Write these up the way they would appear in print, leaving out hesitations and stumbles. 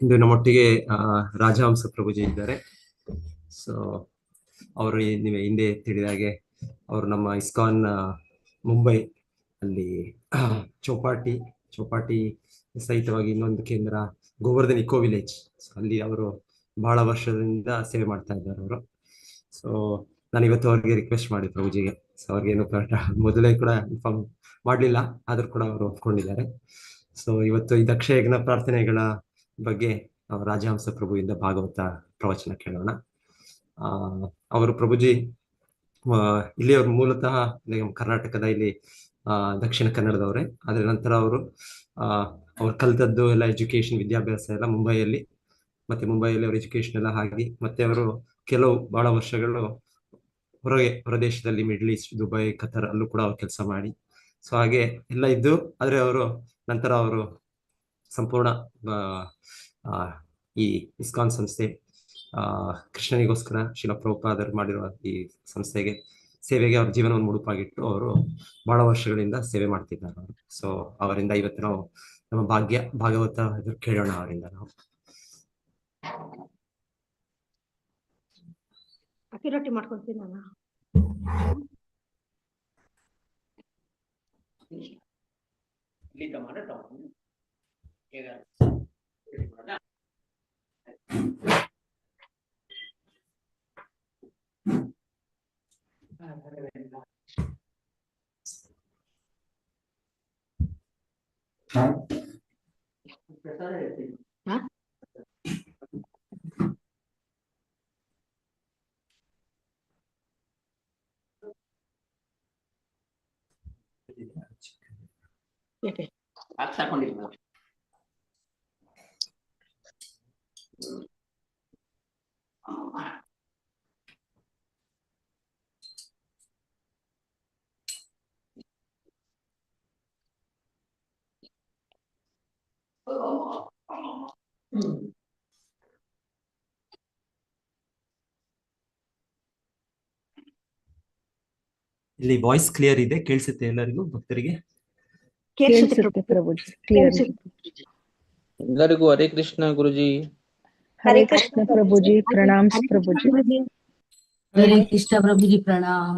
ಇಂದು ನಮ್ಮೊಟ್ಟಿಗೆ ರಾಜಹಂಸ ಪ್ರಭುಜಿ ಇದ್ದಾರೆ. ಸೊ ಅವರು ನೀವು ಹಿಂದೆ ತಿಳಿದ ಹಾಗೆ ಅವರು ನಮ್ಮ ಇಸ್ಕಾನ್ ಮುಂಬೈ ಅಲ್ಲಿ ಚೌಪಾಟಿ ಸಹಿತವಾಗಿ ಇನ್ನೊಂದು ಕೇಂದ್ರ ಗೋವರ್ಧನ್ ಇಕೋ ವಿಲೇಜ್, ಅಲ್ಲಿ ಅವರು ಬಹಳ ವರ್ಷದಿಂದ ಸೇವೆ ಮಾಡ್ತಾ ಇದ್ದಾರೆ ಅವರು. ಸೊ ನಾನು ಇವತ್ತು ಅವ್ರಿಗೆ ರಿಕ್ವೆಸ್ಟ್ ಮಾಡಿ ಪ್ರಭುಜಿಗೆ, ಸೊ ಅವ್ರಿಗೇನು ಮೊದಲೇ ಕೂಡ ಇನ್ಫಾರ್ಮ್ ಮಾಡಲಿಲ್ಲ, ಆದ್ರೂ ಕೂಡ ಅವರು ಒಪ್ಕೊಂಡಿದ್ದಾರೆ. ಸೊ ಇವತ್ತು ಈ ದಕ್ಷ ಯಜ್ಞ ಪ್ರಾರ್ಥನೆಗಳ ಬಗ್ಗೆ ರಾಜಹಂಸ ಪ್ರಭುವಿಂದ ಭಾಗವತ ಪ್ರವಚನ ಕೇಳೋಣ. ಅವರು ಪ್ರಭುಜಿ ಇಲ್ಲಿ ಅವರು ಮೂಲತಃ ಕರ್ನಾಟಕದ ಇಲ್ಲಿ ದಕ್ಷಿಣ ಕನ್ನಡದವರೇ. ಅದರ ನಂತರ ಅವರು ಕಲಿತದ್ದು ಎಲ್ಲ ಎಜುಕೇಶನ್ ವಿದ್ಯಾಭ್ಯಾಸ ಎಲ್ಲ ಮುಂಬೈಯಲ್ಲಿ, ಮತ್ತೆ ಮುಂಬೈಯಲ್ಲಿ ಅವ್ರ ಎಜುಕೇಶನ್ ಎಲ್ಲ ಆಗಿ ಮತ್ತೆ ಅವರು ಕೆಲವು ಬಹಳ ವರ್ಷಗಳು ಹೊರದೇಶದಲ್ಲಿ ಮಿಡ್ಲ್ ಈಸ್ಟ್, ದುಬೈ, ಕತಾರ್ ಅಲ್ಲೂ ಕೂಡ ಅವ್ರು ಕೆಲಸ ಮಾಡಿ ಸೊ ಹಾಗೆ ಎಲ್ಲ ಇದ್ದು, ಆದ್ರೆ ಅವರು ನಂತರ ಅವರು ಸಂಪೂರ್ಣ ಈ ಇಸ್ಕಾನ್ ಸಂಸ್ಥೆ ಕೃಷ್ಣನಿಗೋಸ್ಕರ ಶಿಲ ಪ್ರಭುಪಾದರು ಮಾಡಿರುವ ಈ ಸಂಸ್ಥೆಗೆ ಸೇವೆಗೆ ಅವ್ರ ಜೀವನವನ್ನು ಮುಡುಪಾಗಿಟ್ಟು ಅವರು ಬಹಳ ವರ್ಷಗಳಿಂದ ಸೇವೆ ಮಾಡ್ತಿದ್ದಾರೆ ಅವರು. ಸೊ ಅವರಿಂದ ಇವತ್ತು ನಾವು ನಮ್ಮ ಭಾಗವತ ಕೇಳೋಣ ಅವರಿಂದ ನಾವು. ಅಕ್ಕಿ ರೊಟ್ಟಿ ಮಾಡ್ಕೊಳ್ತೀನಿ ನಾನು. ಇಲ್ಲಿ ವಾಯ್ಸ್ ಕ್ಲಿಯರ್ ಇದೆ, ಕೇಳಿಸುತ್ತೆ ಎಲ್ಲರಿಗೂ ಭಕ್ತರಿಗೆ? ಕೇಳಿಸುತ್ತೆ ಪ್ರಭುಜಿ, ಕ್ಲಿಯರ್. ಎಲ್ಲರಿಗೂ ಹರೇ ಕೃಷ್ಣ ಗುರುಜಿ. ಹರೇ ಕೃಷ್ಣ ಪ್ರಭುಜಿ, ಪ್ರಣಾಮ್ ಪ್ರಭುಜಿ. हरे कृष्ण प्रभु जी प्रणाम।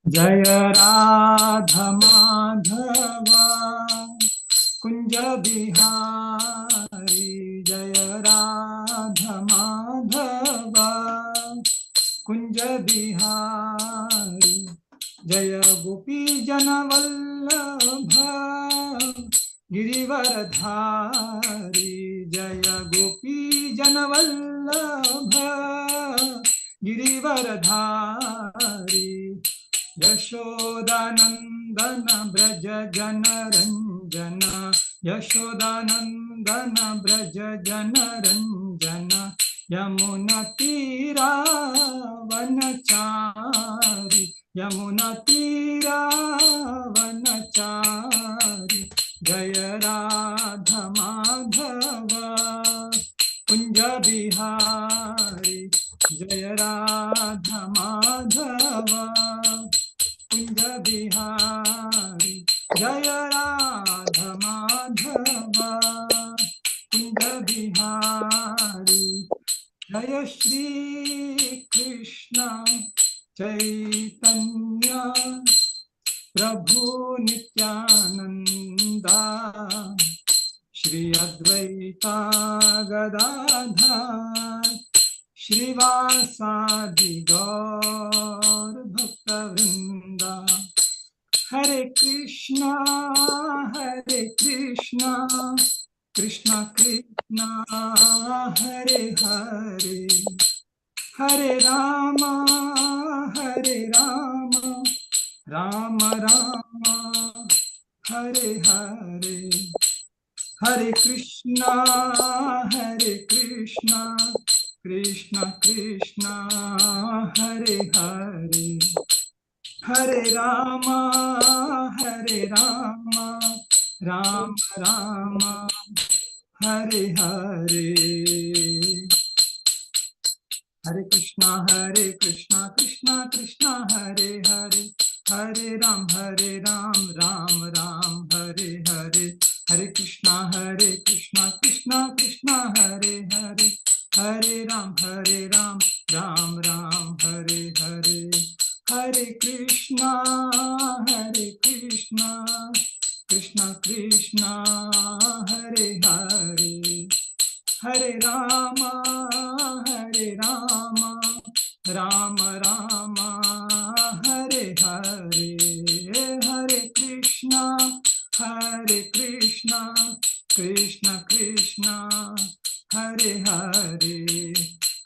जय राधा माधव कुंज बिहारी, जय राधा माधव कुंज बिहारी, जय गोपी जन वल्लभ गिरिवरधारी, जय गोपी जन वल्लभ गिरिवरधारी, यशोदानंदन ब्रज जन रंजन, यशोदानंदन ब्रज जन रंजन, यमुना तीरा वनचारी, यमुना तीरा वनचारी, जय राधा माधव कुंज बिहारी, जय राधा माधव कुंज बिहारी, जय राधा माधव कुंज बिहारी, जय श्री कृष्ण चैतन्य प्रभु नित्यानंदा, श्री अद्वैता गदाधर श्रीवासादि गौर भक्तवृंदा, हरे कृष्णा कृष्णा कृष्णा हरे हरे, हरे राम राम राम हरे हरे, हरे कृष्णा कृष्णा कृष्णा हरे हरे, हरे राम राम राम हरे हरे, हरे कृष्णा कृष्णा कृष्णा हरे हरे, हरे राम राम राम हरे हरे, हरे Krishna Krishna Krishna Krishna Hare Hare Hare Rama Rama Rama Hare Hare Hare Krishna Krishna Krishna Hare Hare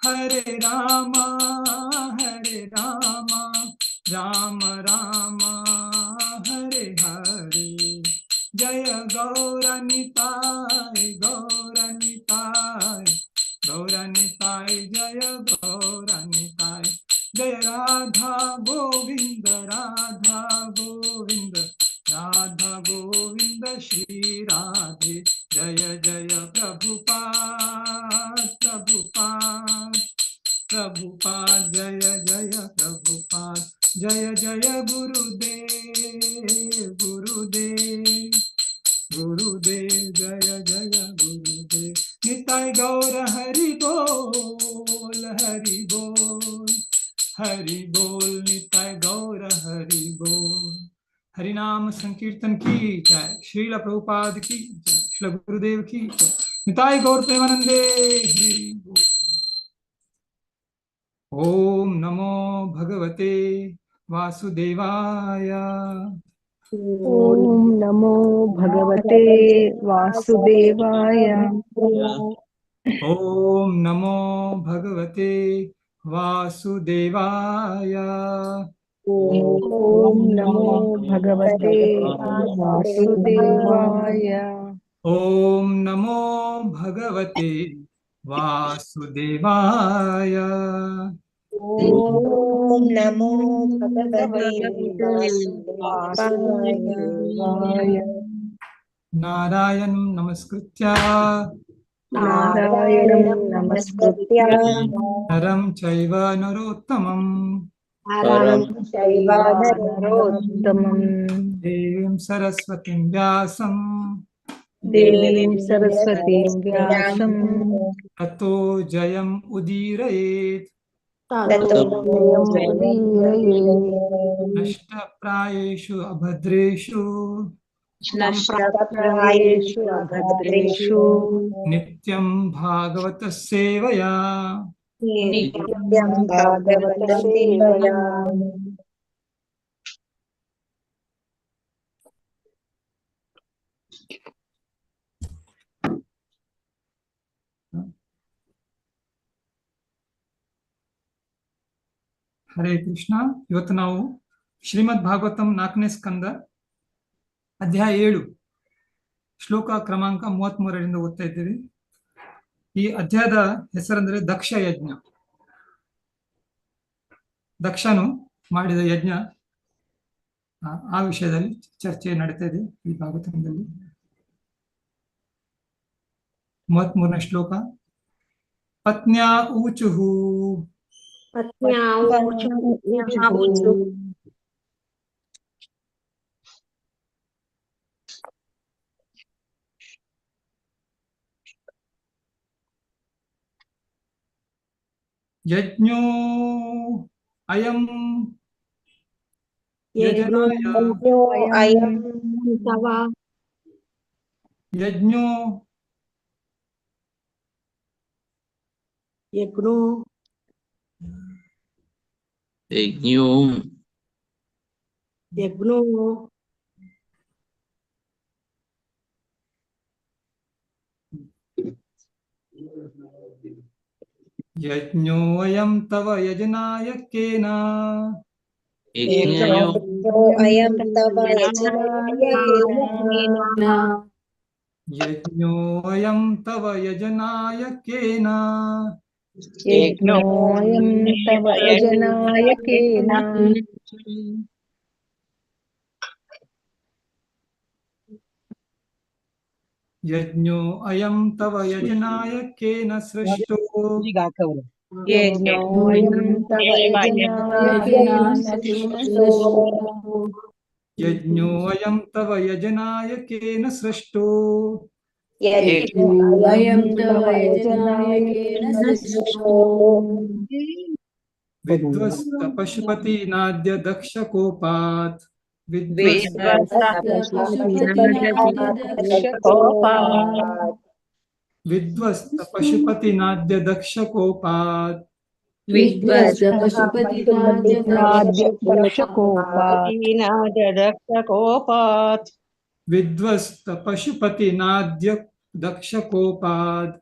Hare Rama Rama Rama Hare Hare Jaya Gauranitai Gauranitai Jaya Gauranitai Jaya Radha Govinda Radha Govinda Shri Radhe Jaya Jaya Prabhupada Jaya Jaya Prabhupada Jaya Jaya Gurudev Jaya Jaya Gurudev Nitai Gaura Hari Bol Nitai Gaura Hari Bol हरिनाम संकीर्तन की जय श्रील प्रभुपाद की जय श्रील गुरुदेव की जय निताई गौर प्रेमानंदे हरि बोल। ओम नमो भगवते वासुदेवाय ओम नमो भगवते वासुदेवाय ओम नमो भगवते वासुदेवाय ओम नमो भगवते वासुदेवाय ओम नमो भगवते वासुदेवाय ओम नमो भगवते वासुदेवाय नारायणं नमस्कृत्य नारायणं नमस्कृत्य नरं चैव नरोत्तमं परं चैव नरोत्तमं देवीं सरस्वतीं व्यासं देवीं सरस्वतीं व्यासं ततो जयम् उदीरयेत् ततो उदीरयेत् नष्टप्रायेषु अभद्रेषु नष्टप्रायेषु अभद्रेषु नित्यं भागवत सेवया नित्यं भागवतसेवया ಹರೇ ಕೃಷ್ಣ. ಇವತ್ತು ನಾವು ಶ್ರೀಮದ್ ಭಾಗವತಂ 4ನೇ ಸ್ಕಂದ ಅಧ್ಯಾಯ 7 ಶ್ಲೋಕ ಕ್ರಮಾಂಕ 33ರಿಂದ ಓದ್ತಾ ಇದ್ದೀವಿ. ಈ ಅಧ್ಯಾಯದ ಹೆಸರಂದ್ರೆ ದಕ್ಷ ಯಜ್ಞ. ದಕ್ಷನು ಮಾಡಿದ ಯಜ್ಞ, ಆ ವಿಷಯದಲ್ಲಿ ಚರ್ಚೆ ನಡೀತಾ ಇದೆ ಈ ಭಾಗವತದಲ್ಲಿ. 33ನೇ ಶ್ಲೋಕ. ಪತ್ನ್ಯಾ ಊಚುಹು ಯಜ್ಞೋ ಅಯಂ ಯಜನಾಯ ಅಯಂ ಯಜ್ಞೋ ಯಜ್ಞೋ ಯಜ್ಞೋಯಂ ತವ ಯಜನಾಯಕೇನ ಯಜ್ಞೋ ಅಯಂ ತವ ಯಜನಾಯಕೇನ ಯಜ್ಞೋಯಂ ತವ ಯಜನಾಯಕೇನ ಯಜ್ಞೋಯಂ ತವ ಯಜನಾಯಕೇನ ಯಜ್ಞೋ ಅಯಂ ತವ ಯಜನಾಯಕೇನ ಸೃಷ್ಟೋ ಯಜ್ಞೋಯಂ ತವ ಯಜನಾಯಕೇನ ಸೃಷ್ಟೋ ಯಜ್ಞೋಯಂ ತವ ಯಜನಾಯಕೇನ ಸೃಷ್ಟೋ ಅಯಂ ತವ ಯಜನಾಯಕೇನ ಸೃಷ್ಟೋ ವಿಧ್ವಸ್ತ ಪಶುಪತಿ ನಾದ್ಯ ದಕ್ಷ ಕೋಪಾತ್ ವಿಧ್ವಸ್ತ ಪಶುಪತಿನಾದ್ಯ ದಕ್ಷ ಕೋಪಾತ್ ವಿಧ್ವಸ್ತ ಪಶುಪತಿನಾದ್ಯ ದಕ್ಷಕೋಪಾತ್ ವಿಧ್ವಸ್ತ ಪಶುಪತಿನಾದ್ಯ ದಕ್ಷ ಕೋಪಾತ್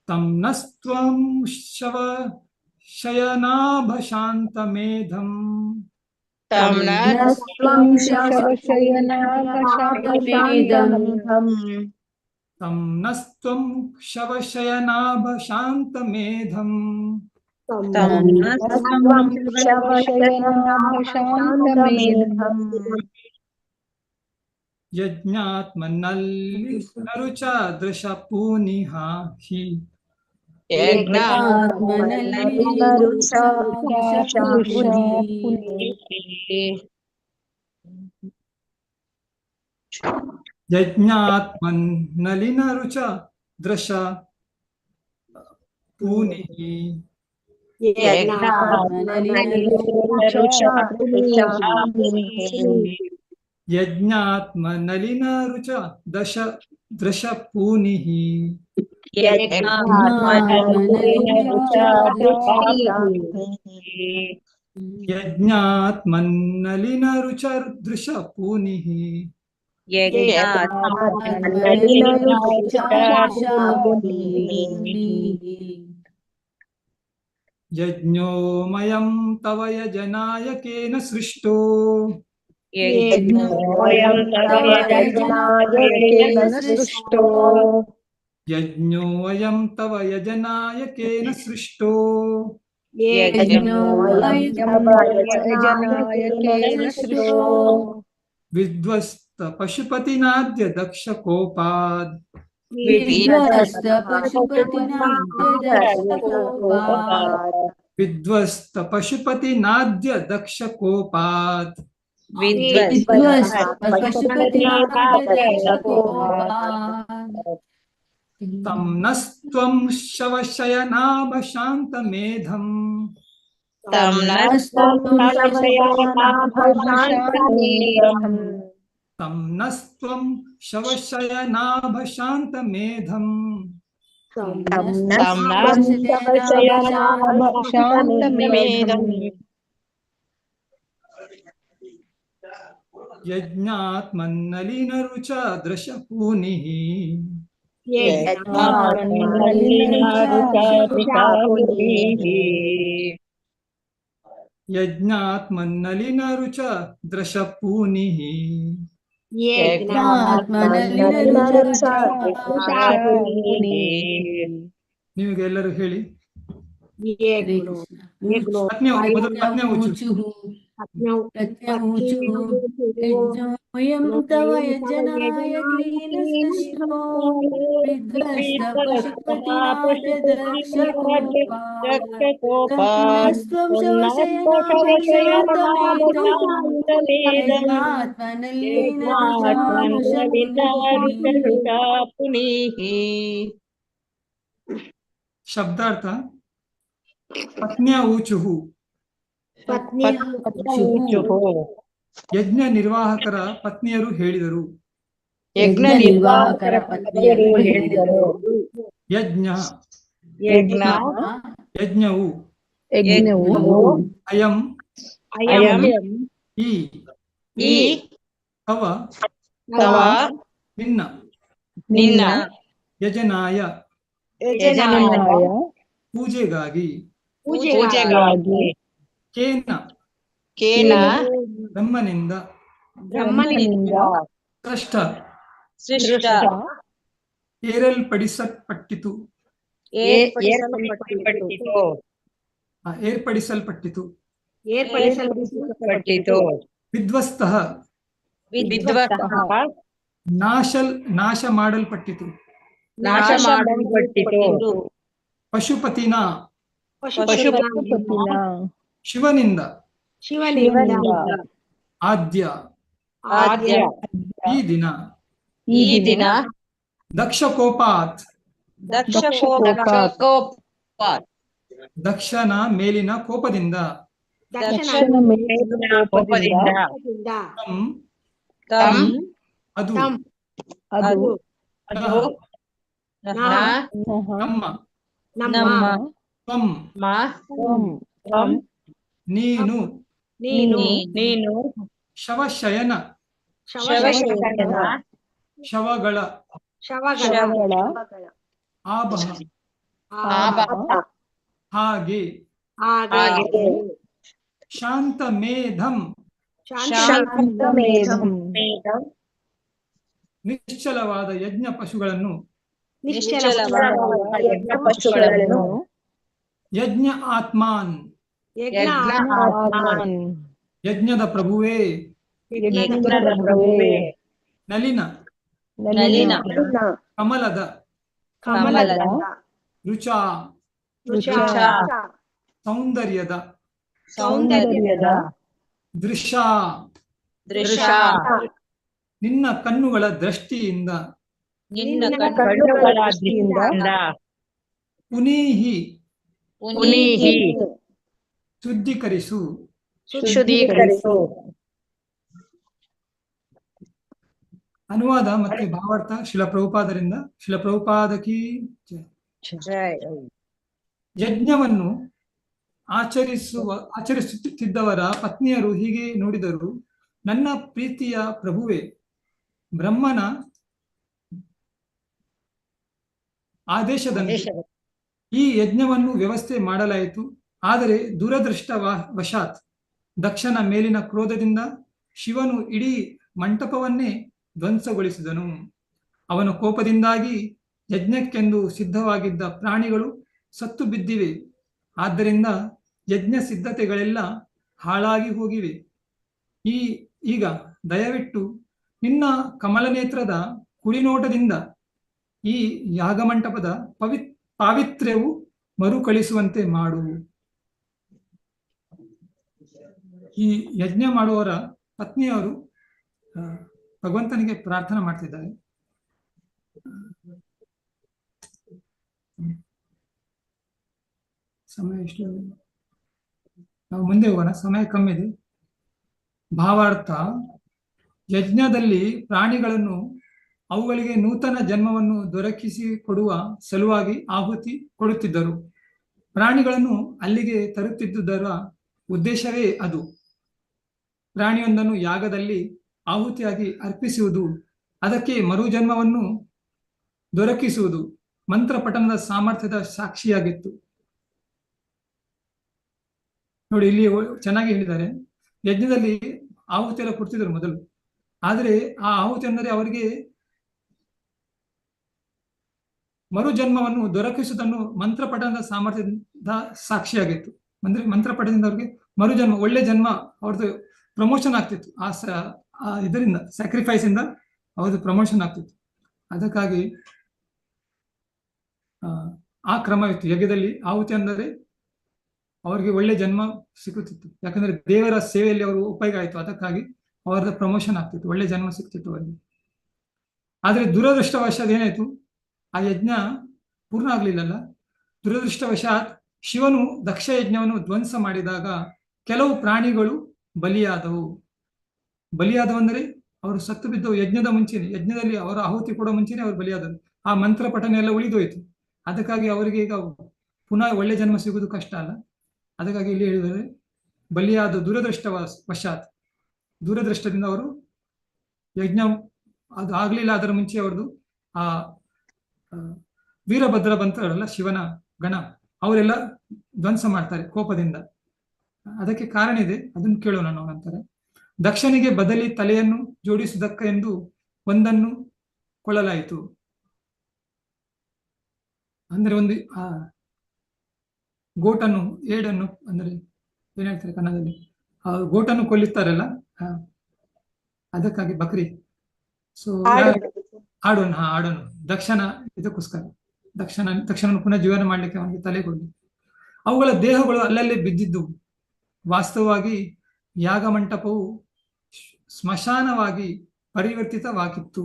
ತಂ ನಸ್ತ್ವಂ ಶವ ಶಯನಾಭಶಾಂತಮೇಧಂ ತಂ ನಸ್ತ್ವಂ ಶವಶಯನಾಭಶಾಂತಮೇಧಂ ಯಜ್ಞಾತ್ಮನಲ್ಲಿ ನರುಚ ದೃಶ ಪೂನಿಹ ಹಿ ಯಜ್ಞಾತ್ಮನ್ನಲಿನ ರುಚ ದೃಶ ಪೂನಿಹಿ ಯಜ್ಞಾತ್ಮನಲಿನ ರುಚ ದಶ ದೃಶ ಪೂನಿಹಿ ಯಜ್ಞಾತ್ಮನ್ನಲಿನ ರುಚ ದೃಶ ಪೂನಿಹಿ ಯಜ್ಞೋಮಯಂ ತವ ಯಜನಾಯಕೇನ ಸೃಷ್ಟೋ ಯಜ್ಞೋಯಂ ತವ ಯಜನಾಯಕೇನ ಸೃಷ್ಟೋ ವಿಧ್ವಸ್ತ ಪಶುಪತಿನಾದ್ಯ ದಕ್ಷ ಕೋಪಾದ್ ವಿಧ್ವಸ್ತ ಪಶುಪತಿನಾದ್ಯ ದಕ್ಷ ಕೋಪಾತ್ ತಂ ನಸ್ತ್ವಂ ಶವಶಯನಾಭಶಾಂತಮೇಧಂ ತಂ ನಸ್ತ್ವಂ ಶವಶಯನಾಭಶಾಂತಮೇಧಂ ಯಜ್ಞಾತ್ಮನ್ನಲಿನ ರುಚ ದೃಶ ಪೂನಿಹಿ ಯಜ್ಞಾತ್ಮನ್ನಲಿನ ರುಚ ದೃಶ ಪೂನಿಹಿ ನೀವೆಲ್ಲರೂ ಹೇಳಿ. ಯಜ್ಞೋಯಂ ತವ ಯಜನಾಯಕೇನ ಸೃಷ್ಟೋ ವಿಧ್ವಸ್ತ ಪಶುಪತಿನಾದ್ಯ ದಕ್ಷ ಕೋಪಾತ್ ಶಬ್ದಾರ್ಥ ಪತ್ನಿಯ ಊಚುಹು ಯಜ್ಞ ನಿರ್ವಾಹಕರ ಪತ್ನಿಯರು ಹೇಳಿದರು. ಯಜ್ಞ ಯಜ್ಞವು ಅಯಂ ಈ ತವ ನಿನ್ನ ಯಜನಾಯ ಪೂಜೆಗಾಗಿ ಕೇನ ಬ್ರಹ್ಮನಿಂದ ಸೃಷ್ಟ ಏರ್ಪಡಿಸಲ್ಪಟ್ಟಿತು ವಿಧ್ವಸ್ತಃ ನಾಶ ಮಾಡಲ್ಪಟ್ಟಿತು ಪಶುಪತಿನ ಶಿವನಿಂದ ಆದ್ಯ ಈ ದಿನ ದಕ್ಷಕೋಪಾತ್ ದಕ್ಷನ ಮೇಲಿನ ಕೋಪದಿಂದ ದಕ್ಷನ ಮೇಲಿನ ಕೋಪದಿಂದ ತಂ ತಂ ಅದು ಅದು ನಃ ನಃ ನಮ್ಮ ನಮ್ಮ ತ್ವಂ ತ್ವಂ ನೀನು ನೀನು ಶವಶಯನ ಶವಶಯನ ಶವಗಳ ಶವಗಳ ಆಬಹ ಆಬಹ ಹಾಗೆ ಹಾಗೆ ಶಾಂತಮೇಧಂ ಶಾಂತಮೇಧಂ ನಿಶ್ಚಲವಾದ ಯಜ್ಞ ಪಶುಗಳನ್ನು ನಿಶ್ಚಲವಾದ ಯಜ್ಞ ಪಶುಗಳನ್ನು ಯಜ್ಞ ಆತ್ಮಾನ್ ಯಜ್ಞ ಆತ್ಮನ್ ಯಜ್ಞದ ಪ್ರಭುವೇ ಯಜ್ಞದ ಪ್ರಭುವೇ ನಲಿನ ನಲಿನ ಕಮಲದ ಕಮಲದ ರುಚ ರುಚ ಸೌಂದರ್ಯದ ಸೌಂದರ್ಯದ ದೃಶ್ಯ ದೃಶ್ಯ ನಿನ್ನ ಕಣ್ಣುಗಳ ದೃಷ್ಟಿಯಿಂದ ನಿನ್ನ ಕಣ್ಣುಗಳ ದೃಷ್ಟಿಯಿಂದ ಪುನೀಹಿ ಪುನೀಹಿ ಶುದ್ಧೀಕರಿಸು ಶುದ್ಧೀಕರಿಸು. ಅನುವಾದ ಮತ್ತು ಭಾವಾರ್ಥ ಶಿಲ ಪ್ರಭುಪಾದರಿಂದ. ಶಿಲ ಪ್ರಭುಪಾದಕಿ ಜೈ. ಯಜ್ಞವನ್ನು ಆಚರಿಸುತ್ತಿದ್ದವರ ಪತ್ನಿಯರು ಹೀಗೆ ನುಡಿದರು, ನನ್ನ ಪ್ರೀತಿಯ ಪ್ರಭುವೇ, ಬ್ರಹ್ಮನ ಆದೇಶದಂತೆ ಈ ಯಜ್ಞವನ್ನು ವ್ಯವಸ್ಥೆ ಮಾಡಲಾಯಿತು. ಆದರೆ ದುರದೃಷ್ಟವಶಾತ್ ದಕ್ಷನ ಮೇಲಿನ ಕ್ರೋಧದಿಂದ ಶಿವನು ಇಡೀ ಮಂಟಪವನ್ನೇ ಧ್ವಂಸಗೊಳಿಸಿದನು. ಅವನ ಕೋಪದಿಂದಾಗಿ ಯಜ್ಞಕ್ಕೆಂದು ಸಿದ್ಧವಾಗಿದ್ದ ಪ್ರಾಣಿಗಳು ಸತ್ತು ಬಿದ್ದಿವೆ. ಆದ್ದರಿಂದ ಯಜ್ಞ ಸಿದ್ಧತೆಗಳೆಲ್ಲ ಹಾಳಾಗಿ ಹೋಗಿವೆ. ಈಗ ದಯವಿಟ್ಟು ನಿನ್ನ ಕಮಲನೇತ್ರದ ಕುಳಿನೋಟದಿಂದ ಈ ಯಾಗಮಂಟಪದ ಪಾವಿತ್ರ್ಯವು ಮರುಕಳಿಸುವಂತೆ ಮಾಡು. ಈ ಯಜ್ಞ ಮಾಡುವವರ ಪತ್ನಿಯವರು ಭಗವಂತನಿಗೆ ಪ್ರಾರ್ಥನೆ ಮಾಡ್ತಿದ್ದಾರೆ. ಸಮಯ ಎಷ್ಟು? ನಾವು ಮುಂದೆ ಹೋಗೋಣ, ಸಮಯ ಕಮ್ಮಿ ಇದೆ. ಭಾವಾರ್ಥ: ಯಜ್ಞದಲ್ಲಿ ಪ್ರಾಣಿಗಳನ್ನು ಅವುಗಳಿಗೆ ನೂತನ ಜನ್ಮವನ್ನು ದೊರಕಿಸಿಕೊಡುವ ಸಲುವಾಗಿ ಆಹುತಿ ಕೊಡುತ್ತಿದ್ದರು. ಪ್ರಾಣಿಗಳನ್ನು ಅಲ್ಲಿಗೆ ತರುತ್ತಿದ್ದುದರ ಉದ್ದೇಶವೇ ಅದು. ಪ್ರಾಣಿಯೊಂದನ್ನು ಯಾಗದಲ್ಲಿ ಆಹುತಿಯಾಗಿ ಅರ್ಪಿಸುವುದು, ಅದಕ್ಕೆ ಮರುಜನ್ಮವನ್ನು ದೊರಕಿಸುವುದು ಮಂತ್ರ ಪಠಣದ ಸಾಮರ್ಥ್ಯದ ಸಾಕ್ಷಿಯಾಗಿತ್ತು. ನೋಡಿ, ಇಲ್ಲಿ ಚೆನ್ನಾಗಿ ಹೇಳಿದ್ದಾರೆ. ಯಜ್ಞದಲ್ಲಿ ಆಹುತಿ ಎಲ್ಲ ಕೊಡ್ತಿದ್ರು ಮೊದಲು, ಆದರೆ ಆ ಆಹುತಿ ಅಂದರೆ ಅವರಿಗೆ ಮರುಜನ್ಮವನ್ನು ದೊರಕಿಸುವುದನ್ನು ಮಂತ್ರ ಪಠಣದ ಸಾಮರ್ಥ್ಯದ ಸಾಕ್ಷಿಯಾಗಿತ್ತು. ಅಂದ್ರೆ ಮಂತ್ರ ಪಠಣದಿಂದ ಅವ್ರಿಗೆ ಮರುಜನ್ಮ, ಒಳ್ಳೆ ಜನ್ಮ, ಅವ್ರದ್ದು ಪ್ರಮೋಷನ್ ಆಗ್ತಿತ್ತು. ಇದರಿಂದ ಸ್ಯಾಕ್ರಿಫೈಸ್ ಇಂದ ಅವ್ರದ್ದು ಪ್ರಮೋಷನ್ ಆಗ್ತಿತ್ತು. ಅದಕ್ಕಾಗಿ ಆ ಕ್ರಮವಿತ್ತು. ಯಜ್ಞದಲ್ಲಿ ಆಹುತಿ ಅಂದರೆ ಅವರಿಗೆ ಒಳ್ಳೆ ಜನ್ಮ ಸಿಗುತ್ತಿತ್ತು. ಯಾಕಂದ್ರೆ ದೇವರ ಸೇವೆಯಲ್ಲಿ ಅವರು ಉಪಯೋಗ ಆಯಿತು. ಅದಕ್ಕಾಗಿ ಅವರದ ಪ್ರಮೋಷನ್ ಆಗ್ತಿತ್ತು, ಒಳ್ಳೆ ಜನ್ಮ ಸಿಗ್ತಿತ್ತು ಅವರಿಗೆ. ಆದರೆ ದುರದೃಷ್ಟವಶಾತ್ ಏನಾಯ್ತು, ಆ ಯಜ್ಞ ಪೂರ್ಣ ಆಗ್ಲಿಲ್ಲಲ್ಲ. ದುರದೃಷ್ಟವಶಾತ್ ಶಿವನು ದಕ್ಷ ಯಜ್ಞವನ್ನು ಧ್ವಂಸ ಮಾಡಿದಾಗ ಕೆಲವು ಪ್ರಾಣಿಗಳು ಬಲಿಯಾದವು. ಅಂದರೆ ಅವರು ಸತ್ತು ಬಿದ್ದವು. ಯಜ್ಞದ ಮುಂಚೆನೆ, ಯಜ್ಞದಲ್ಲಿ ಅವರ ಆಹುತಿ ಕೊಡೋ ಮುಂಚೆನೆ ಅವರು ಬಲಿಯಾದರು. ಆ ಮಂತ್ರ ಪಠನೆ ಎಲ್ಲ ಉಳಿದೋಯ್ತು. ಅದಕ್ಕಾಗಿ ಅವರಿಗೆ ಈಗ ಪುನಃ ಒಳ್ಳೆ ಜನ್ಮ ಸಿಗುವುದು ಕಷ್ಟ ಅಲ್ಲ. ಅದಕ್ಕಾಗಿ ಇಲ್ಲಿ ಹೇಳಿದರೆ ಬಲಿಯಾದ ದುರದೃಷ್ಟದಿಂದ ಅವರು ಯಜ್ಞ ಅದು ಆಗ್ಲಿಲ್ಲ. ಅದರ ಮುಂಚೆ ಅವ್ರದ್ದು ಆ ವೀರಭದ್ರ ಬಂತಾರಲ್ಲ, ಶಿವನ ಗಣ, ಅವರೆಲ್ಲ ಧ್ವಂಸ ಮಾಡ್ತಾರೆ ಕೋಪದಿಂದ. ಅದಕ್ಕೆ ಕಾರಣ ಇದೆ, ಅದನ್ನು ಕೇಳೋಣ ನಾವು ನಂತರ. ದಕ್ಷನಿಗೆ ಬದಲಿ ತಲೆಯನ್ನು ಜೋಡಿಸುವುದಕ್ಕೆಂದು ಒಂದನ್ನು ಕೊಳ್ಳಲಾಯಿತು. ಅಂದ್ರೆ ಒಂದು ಗೋಟನ್ನು, ಏಡನ್ನು, ಅಂದ್ರೆ ಏನ್ ಹೇಳ್ತಾರೆ ಕನ್ನಡದಲ್ಲಿ, ಗೋಟನ್ನು ಕೊಲ್ಲುತ್ತಾರಲ್ಲ, ಅದಕ್ಕಾಗಿ ಬಕ್ರಿ. ಸೊ ಆಡೋನು ದಕ್ಷನ ಇದಕ್ಕೋಸ್ಕರ ದಕ್ಷನನ್ನು ಪುನಃ ಜೀವನ ಮಾಡ್ಲಿಕ್ಕೆ ಅವನಿಗೆ ತಲೆ ಕೊಡಲಿ. ಅವುಗಳ ದೇಹಗಳು ಅಲ್ಲಲ್ಲೇ ಬಿದ್ದಿದ್ದು. ವಾಸ್ತವವಾಗಿ ಯಾಗ ಮಂಟಪವು ಸ್ಮಶಾನವಾಗಿ ಪರಿವರ್ತಿತವಾಗಿತ್ತು.